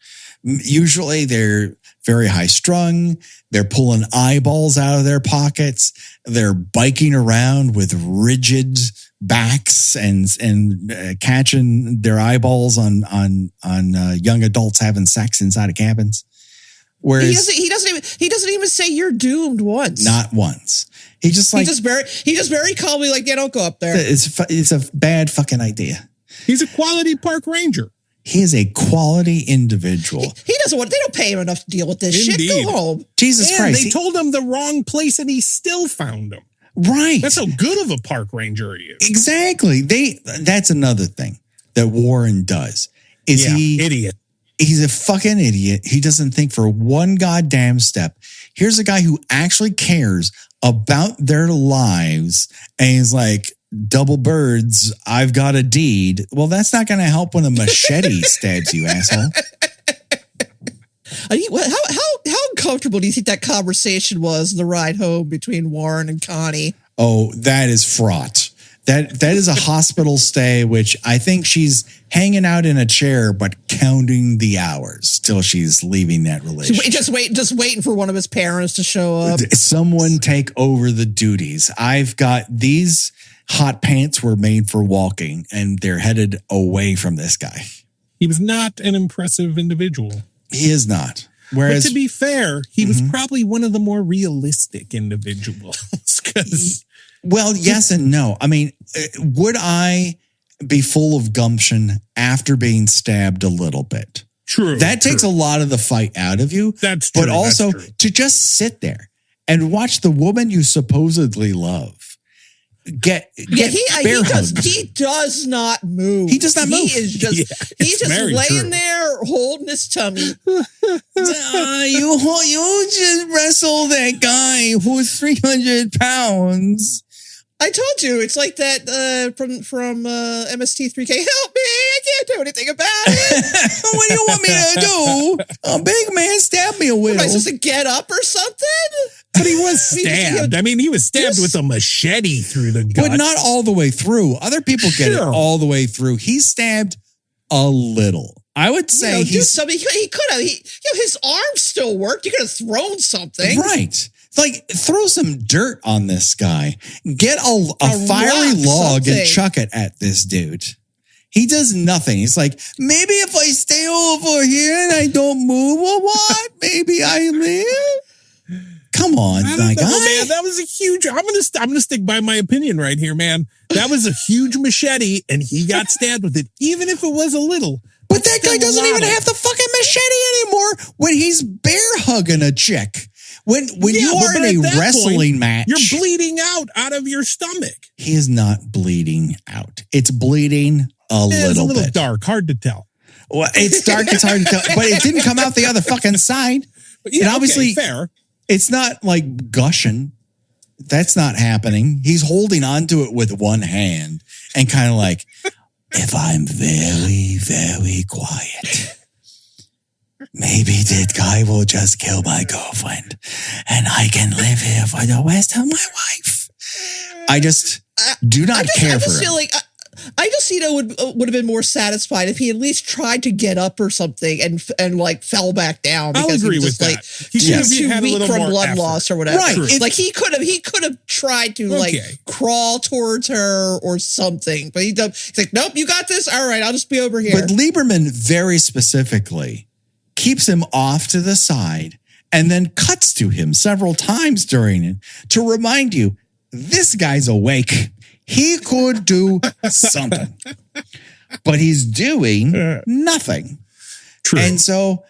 Usually they're very high strung. They're pulling eyeballs out of their pockets. They're biking around with rigid backs and catching their eyeballs on young adults having sex inside of cabins. Whereas he doesn't even say you're doomed once. Not once. He just very calmly don't go up there. It's a bad fucking idea. He's a quality park ranger. He is a quality individual. He doesn't want. They don't pay him enough to deal with this Indeed. shit. Go home. Jesus Christ! They told him the wrong place, and he still found him. Right. That's how good of a park ranger he is. Exactly. That's another thing that Warren does. Idiot. He's a fucking idiot. He doesn't think for one goddamn step. Here's a guy who actually cares about their lives, and he's like, double birds, I've got a deed. Well, that's not going to help when a machete stabs you, asshole. How uncomfortable do you think that conversation was the ride home between Warren and Connie? Oh, that is fraught. That is a hospital stay, which I think she's hanging out in a chair, but counting the hours till she's leaving that relationship. Just waiting for one of his parents to show up. Someone take over the duties. I've got these hot pants were made for walking, and they're headed away from this guy. He was not an impressive individual. He is not. Whereas, but to be fair, he was probably one of the more realistic individuals. Well, yes and no. I mean, would I be full of gumption after being stabbed a little bit? True. That takes a lot of the fight out of you. That's true. But also to just sit there and watch the woman you supposedly love get bear hugged. He does not move. He does not move. He is just he's just laying there holding his tummy. You just wrestled that guy who's 300 pounds. I told you, it's like that from MST3K. Help me! I can't do anything about it. What do you want me to do? A big man stabbed me a little. Am I supposed to get up or something? But he was stabbed. I mean, he was stabbed with a machete through the gut. But not all the way through. Other people get it all the way through. He's stabbed a little. I would say he could have. His arms still worked. You could have thrown something. Right. Like, throw some dirt on this guy. Get a fiery log and chuck it at this dude. He does nothing. He's like, maybe if I stay over here and I don't move or what? Maybe I live? Come on, my guy. Man, that was a huge. I'm gonna stick by my opinion right here, man. That was a huge machete, and he got stabbed with it, even if it was a little. But that guy doesn't even have the fucking machete anymore when he's bear hugging a chick. When you are in a wrestling match, you're bleeding out of your stomach. He is not bleeding out. It's bleeding a little bit. Dark, hard to tell. Well, it's dark. It's hard to tell, but it didn't come out the other fucking side. But yeah, and obviously, fair. It's not like gushing. That's not happening. He's holding onto it with one hand and kind of like, if I'm very, very quiet, maybe that guy will just kill my girlfriend and I can live here for the rest of my life. I just do not care for him. I just, would have been more satisfied if he at least tried to get up or something and like fell back down. I'll agree with that. He was too weak from blood loss or whatever. Right. Like he could have tried to like crawl towards her or something. But he's like, nope, you got this. All right, I'll just be over here. But Lieberman very specifically keeps him off to the side and then cuts to him several times during it to remind you, this guy's awake. He could do something, but he's doing nothing. True. And so,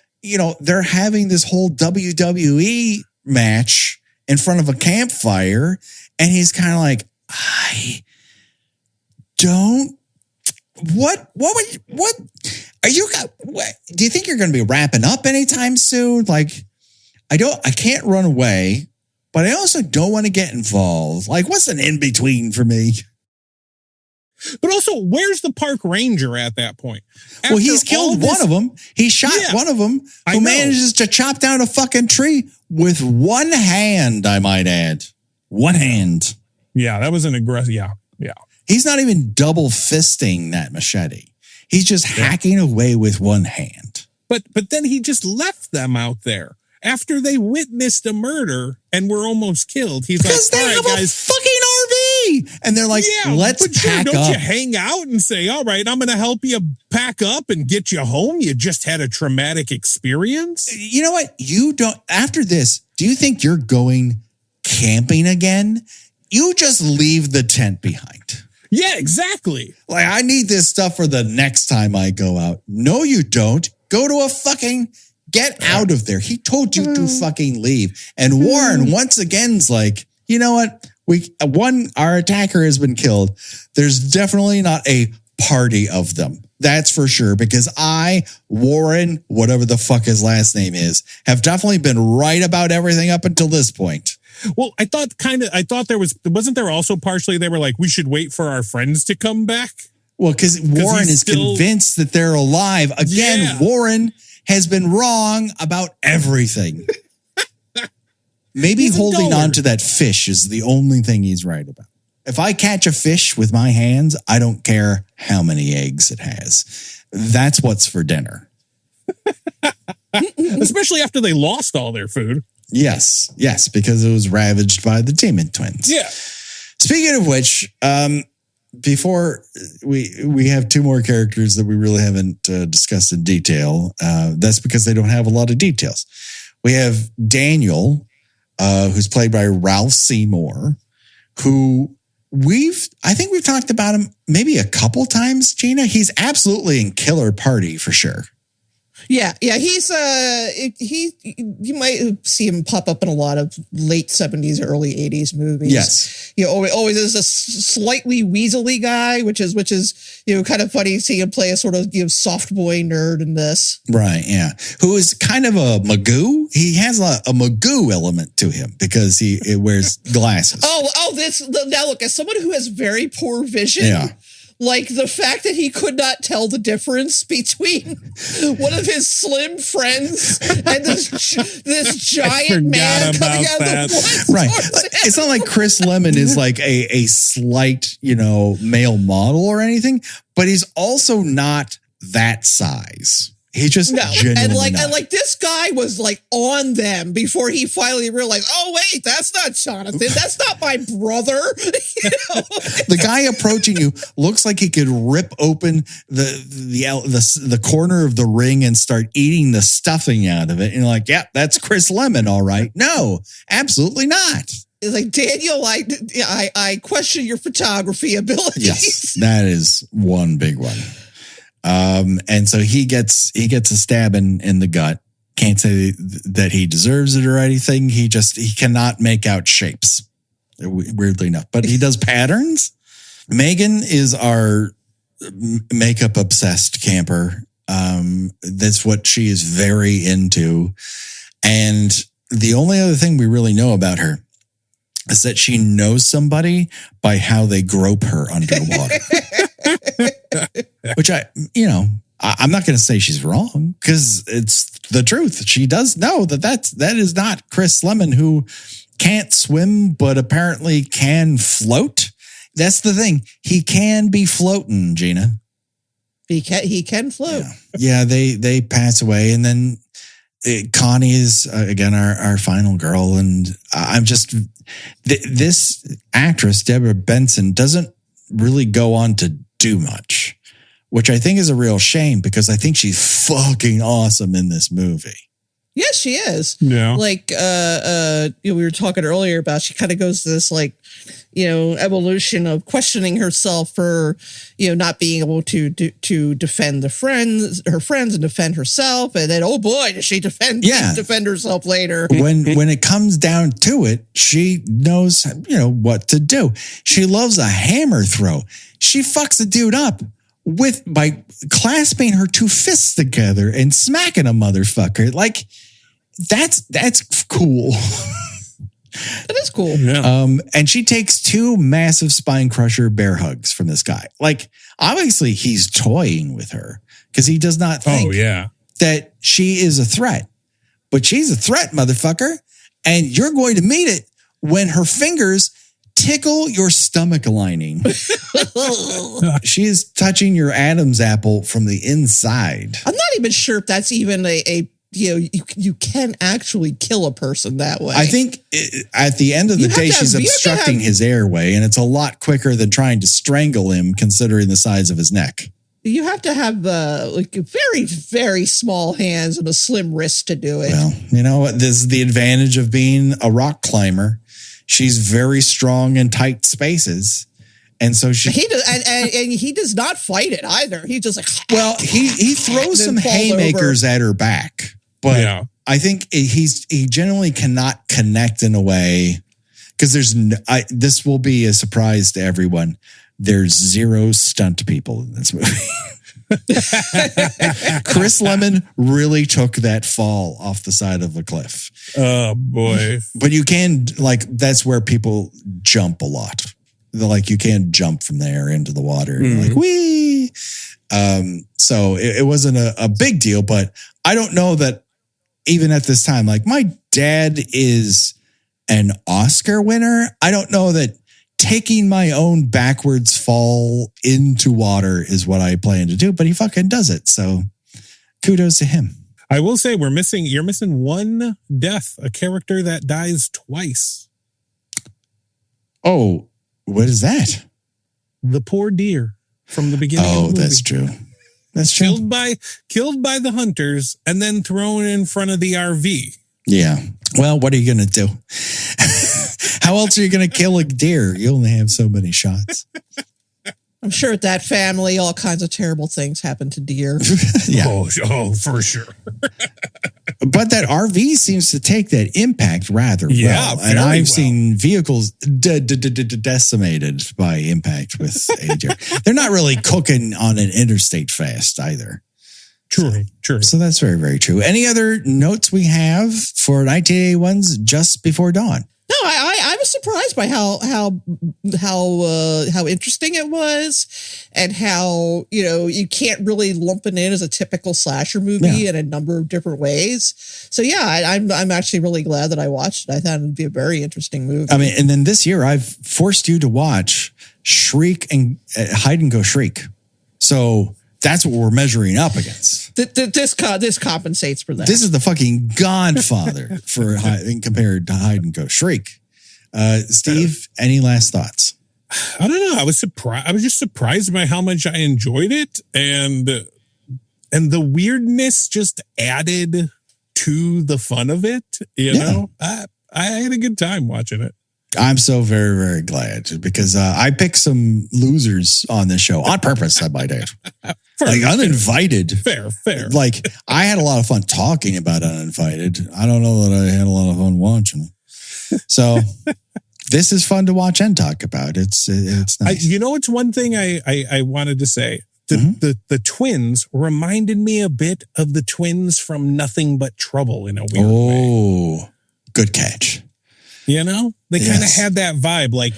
they're having this whole WWE match in front of a campfire, and he's kind of like, I don't. What are you? Do you think you're going to be wrapping up anytime soon? Like, I can't run away. But I also don't want to get involved. Like, what's an in-between for me? But also, where's the park ranger at that point? Well, he's killed one of them. He shot one of them who manages to chop down a fucking tree with one hand, I might add. One hand. Yeah, that was an aggressive, yeah. He's not even double fisting that machete. He's just hacking away with one hand. But then he just left them out there. After they witnessed a murder and were almost killed, he's because like, they have a fucking RV. And they're like, let's pack up. Don't you hang out and say, all right, I'm going to help you pack up and get you home? You just had a traumatic experience. You know what? You don't, after this, do you think you're going camping again? You just leave the tent behind. Yeah, exactly. Like, I need this stuff for the next time I go out. No, you don't. Go to a fucking... Get out of there. He told you to fucking leave. And Warren once again's like, you know what? Our attacker has been killed. There's definitely not a party of them. That's for sure. Because Warren, whatever the fuck his last name is, have definitely been right about everything up until this point. Well, I thought wasn't there also partially they were like, we should wait for our friends to come back? Well, because Warren is convinced that they're alive. Again, Warren has been wrong about everything. Maybe holding on to that fish is the only thing he's right about. If I catch a fish with my hands, I don't care how many eggs it has. That's what's for dinner. Especially after they lost all their food. Yes, because it was ravaged by the Demon Twins. Yeah. Speaking of which, before we have two more characters that we really haven't discussed in detail. That's because they don't have a lot of details. We have Daniel, who's played by Ralph Seymour, who I think we've talked about him maybe a couple times, Gina. He's absolutely in Killer Party for sure. Yeah, he's you might see him pop up in a lot of late 70s, early 80s movies. Yes. Always is a slightly weaselly guy, which is kind of funny to see him play a sort of soft boy nerd in this. Right, yeah. Who is kind of a Magoo. He has a Magoo element to him because he wears glasses. Now look, as someone who has very poor vision. Yeah. Like the fact that he could not tell the difference between one of his slim friends and this giant man coming out of the woods. Right. It's not like Chris Lemon is like a slight, male model or anything, but he's also not that size. He's just genuinely and this guy was like on them before he finally realized, oh wait, that's not Jonathan, that's not my brother. The guy approaching you looks like he could rip open the corner of the ring and start eating the stuffing out of it. And you're like, yeah, that's Chris Lemon, all right. No, absolutely not. It's like, Daniel, I question your photography abilities. Yes, that is one big one. And so he gets a stab in the gut. Can't say that he deserves it or anything. He cannot make out shapes, weirdly enough, but he does patterns. Megan is our makeup obsessed camper. That's what she is very into. And the only other thing we really know about her is that she knows somebody by how they grope her underwater. Which I'm not going to say she's wrong because it's the truth. She does know that is not Chris Lemon, who can't swim, but apparently can float. That's the thing. He can be floating, Gina. He can float. Yeah, they pass away. And then Connie is, again, our final girl. And I'm just, this actress, Deborah Benson, doesn't really go on to do much, which I think is a real shame because I think she's fucking awesome in this movie. Yes, she is. Yeah. Like, we were talking earlier about, she kind of goes to this evolution of questioning herself for, not being able to defend her friends and defend herself. And then, oh boy, does she defend herself later. When it comes down to it, she knows, what to do. She loves a hammer throw. She fucks a dude up by clasping her two fists together and smacking a motherfucker. Like, that's cool. That is cool. Yeah. And she takes two massive spine crusher bear hugs from this guy. Like, obviously he's toying with her because he does not think that she is a threat, but she's a threat, motherfucker. And you're going to meet it when her fingers tickle your stomach lining. She is touching your Adam's apple from the inside. I'm not even sure if that's even you can actually kill a person that way. I think at the end of the day, she's obstructing his airway, and it's a lot quicker than trying to strangle him, considering the size of his neck. You have to have very, very small hands and a slim wrist to do it. Well, you know what? This is the advantage of being a rock climber. She's very strong in tight spaces. And so he does not fight it either. He just he throws some haymakers at her back, but I think he generally cannot connect in a way because this will be a surprise to everyone. There's zero stunt people in this movie. Chris Lemon really took that fall off the side of a cliff. Oh boy! But you can that's where people jump a lot. Like you can jump from there into the water. Mm-hmm. Like, wee. So it wasn't a big deal, but I don't know that even at this time, like my dad is an Oscar winner. I don't know that taking my own backwards fall into water is what I plan to do, but he fucking does it. So kudos to him. I will say you're missing one death, a character that dies twice. Oh, what is that? the poor deer from the beginning of the movie. That's true. That's true. Killed by the hunters and then thrown in front of the RV. Yeah. Well, what are you going to do? How else are you going to kill a deer? You only have so many shots. I'm sure at that family, all kinds of terrible things happen to deer. Yeah. Oh, for sure. But that RV seems to take that impact rather well. And I've seen vehicles decimated by impact with a deer. They're not really cooking on an interstate fast either. True. So that's very, very true. Any other notes we have for 1981's Just Before Dawn? No, I was surprised by how interesting it was, and how, you can't really lump it in as a typical slasher movie in a number of different ways. So yeah, I'm actually really glad that I watched it. I thought it'd be a very interesting movie. I mean, and then this year I've forced you to watch Shriek and Hide and Go Shriek. So that's what we're measuring up against. This compensates for that. This is the fucking godfather compared to Hide and Go Shriek. Steve, any last thoughts? I don't know. I was surprised. I was just surprised by how much I enjoyed it, and the weirdness just added to the fun of it. You know, I had a good time watching it. I'm so very, very glad, because I picked some losers on this show on purpose, I might add. Like uninvited. Fair. Like, I had a lot of fun talking about Uninvited. I don't know that I had a lot of fun watching it. So this is fun to watch and talk about. It's nice. It's one thing I wanted to say. The twins reminded me a bit of the twins from Nothing But Trouble in a weird way. Oh, good catch. They kind of had that vibe, like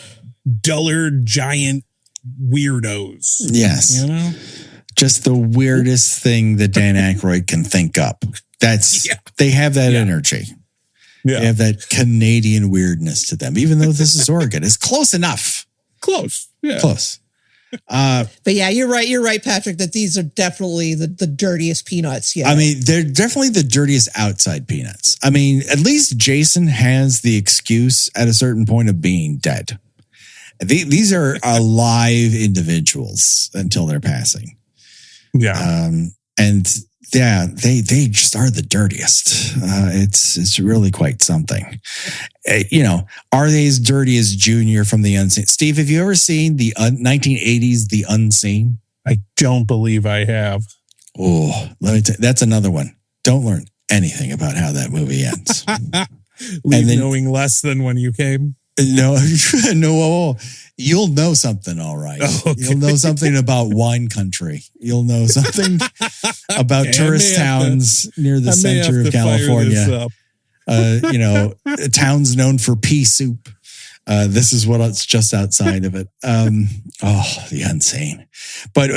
dullard giant weirdos. Yes. Just the weirdest thing that Dan Aykroyd can think up. They have that energy. Yeah. They have that Canadian weirdness to them, even though this is Oregon. It's close enough. Close. Yeah. Close. But yeah, you're right, Patrick, that these are definitely the dirtiest peanuts. Yeah. I mean, they're definitely the dirtiest outside peanuts. I mean, at least Jason has the excuse at a certain point of being dead. These are alive individuals until they're passing. Yeah. They just are the dirtiest. It's really quite something. Are they as dirty as Junior from The Unseen? Steve, have you ever seen the 1980s The Unseen? I don't believe I have. Oh, let me tell you, that's another one. Don't learn anything about how that movie ends. Knowing less than when you came. No, you'll know something, all right. Oh, okay. You'll know something about wine country. You'll know something about tourist towns near the center of California. Towns known for pea soup. This is what's just outside of it. The Unseen. But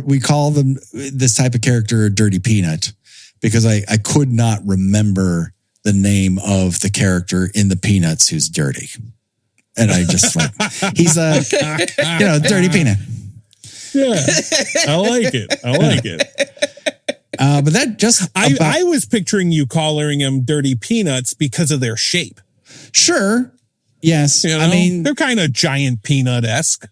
we call them this type of character a dirty peanut because I could not remember the name of the character in the Peanuts who's dirty. And I just he's a, dirty peanut. Yeah, I like it. But that just... I was picturing you calling them dirty peanuts because of their shape. Sure. Yes. I mean... They're kind of giant peanut-esque.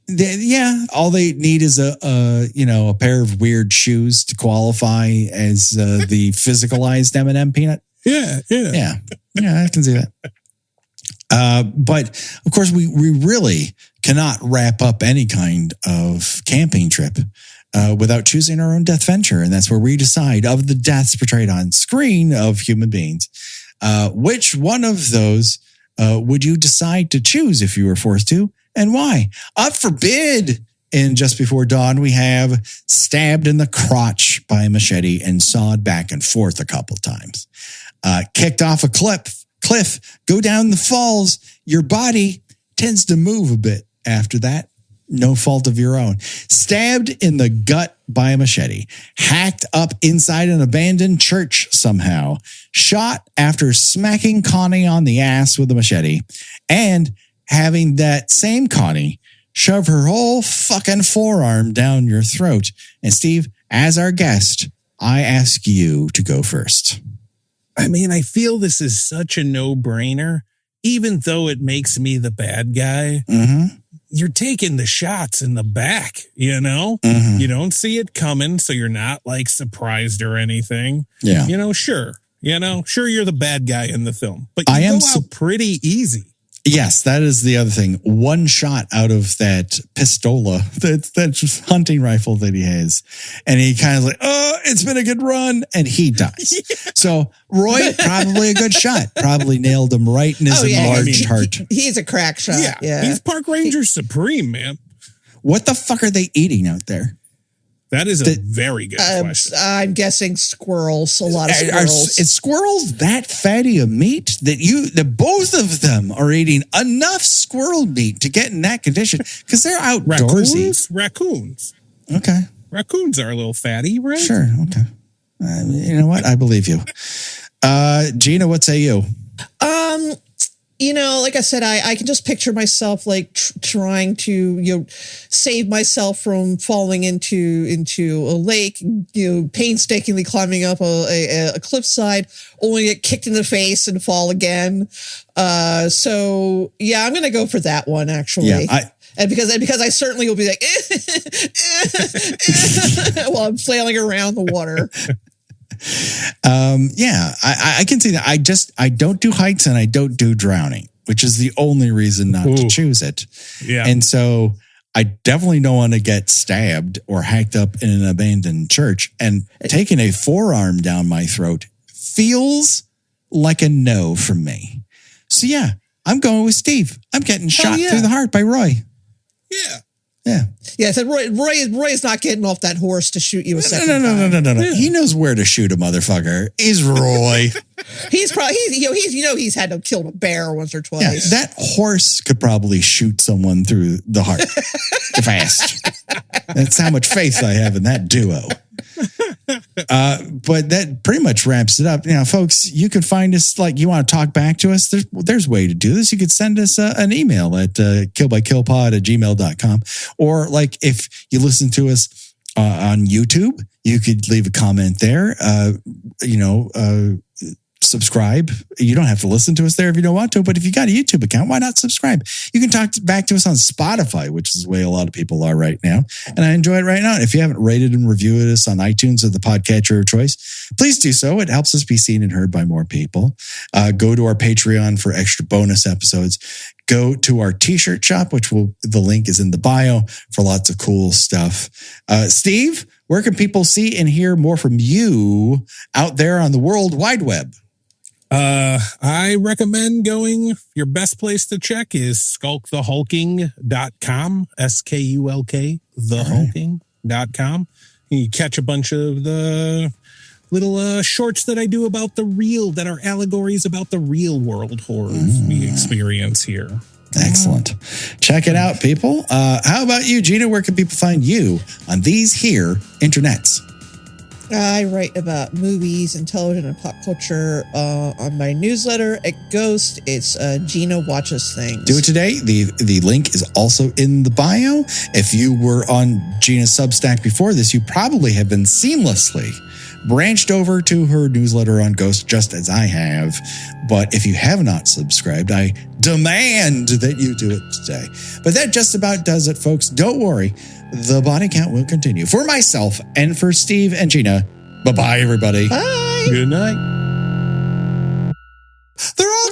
All they need is a pair of weird shoes to qualify as the physicalized M&M peanut. Yeah, I can see that. But of course, we really cannot wrap up any kind of camping trip without choosing our own deathventure, and that's where we decide of the deaths portrayed on screen of human beings, which one of those would you decide to choose if you were forced to, and why? Up for bid in Just Before Dawn, we have stabbed in the crotch by a machete and sawed back and forth a couple times. Kicked off a cliff, go down the falls. Your body tends to move a bit after that. No fault of your own. Stabbed in the gut by a machete. Hacked up inside an abandoned church somehow. Shot after smacking Connie on the ass with a machete. And having that same Connie shove her whole fucking forearm down your throat. And Steve, as our guest, I ask you to go first. I mean, I feel this is such a no-brainer, even though it makes me the bad guy. Mm-hmm. you're taking the shots in the back, you know? Mhm. You don't see it coming, so you're not like surprised or anything. Yeah. Sure you're the bad guy in the film, but I you am go out pretty easy. Yes, that is the other thing. One shot out of that pistola, that hunting rifle that he has, and he kind of like, oh, it's been a good run, and he dies. So Roy, probably a good shot. Probably nailed him right in his enlarged heart. He's a crack shot. Yeah. He's Park Ranger Supreme, man. What the fuck are they eating out there? That is a very good question. I'm guessing squirrels. A lot of squirrels. Is squirrels that fatty of meat that both of them are eating enough squirrel meat to get in that condition? Because they're outdoorsy. Raccoons. Okay. Raccoons are a little fatty, right? Sure. Okay. You know what? I believe you. Gina, what say you? Like I said, I can just picture myself like trying to, save myself from falling into a lake, painstakingly climbing up a cliffside, only get kicked in the face and fall again. So yeah, I'm going to go for that one actually. Yeah, and because I certainly will be like, while I'm flailing around the water. I can see that. I don't do heights and I don't do drowning, which is the only reason not to choose it. Yeah. And so I definitely don't want to get stabbed or hacked up in an abandoned church, and taking a forearm down my throat feels like a no from me. So yeah, I'm going with Steve. I'm getting shot through the heart by Roy. Yeah. Yeah. Yeah, so Roy is not getting off that horse to shoot you a second time. No. Yeah. He knows where to shoot a motherfucker. Is Roy. he's had to kill a bear once or twice. Yeah, that horse could probably shoot someone through the heart fast. That's how much faith I have in that duo. But that pretty much wraps it up. Now, folks, you can find us, like, you want to talk back to us, there's a way to do this. You could send us an email at killbykillpod@gmail.com, or like if you listen to us on YouTube, you could leave a comment there. Subscribe. You don't have to listen to us there if you don't want to, but if you got a YouTube account, why not subscribe? You can talk back to us on Spotify, which is the way a lot of people are right now. And I enjoy it right now. If you haven't rated and reviewed us on iTunes or the podcatcher of choice, please do so. It helps us be seen and heard by more people. Go to our Patreon for extra bonus episodes. Go to our t-shirt shop, the link is in the bio, for lots of cool stuff. Steve, where can people see and hear more from you out there on the World Wide Web? I recommend your best place to check is skulkthehulkling.com, SKULK, thehulking.com. You catch a bunch of the little shorts that I do about that are allegories about the real world horrors we experience here. Excellent. Check it out, people. How about you, Gina? Where can people find you on these here internets? I write about movies and television and pop culture on my newsletter at Ghost. It's Gina Watches Things. Do it today. The link is also in the bio. If you were on Gina's Substack before this, you probably have been seamlessly branched over to her newsletter on Ghost, just as I have. But if you have not subscribed, I demand that you do it today. But that just about does it, folks. Don't worry. The body count will continue. For myself and for Steve and Gina, bye-bye, everybody. Bye. Good night. They're all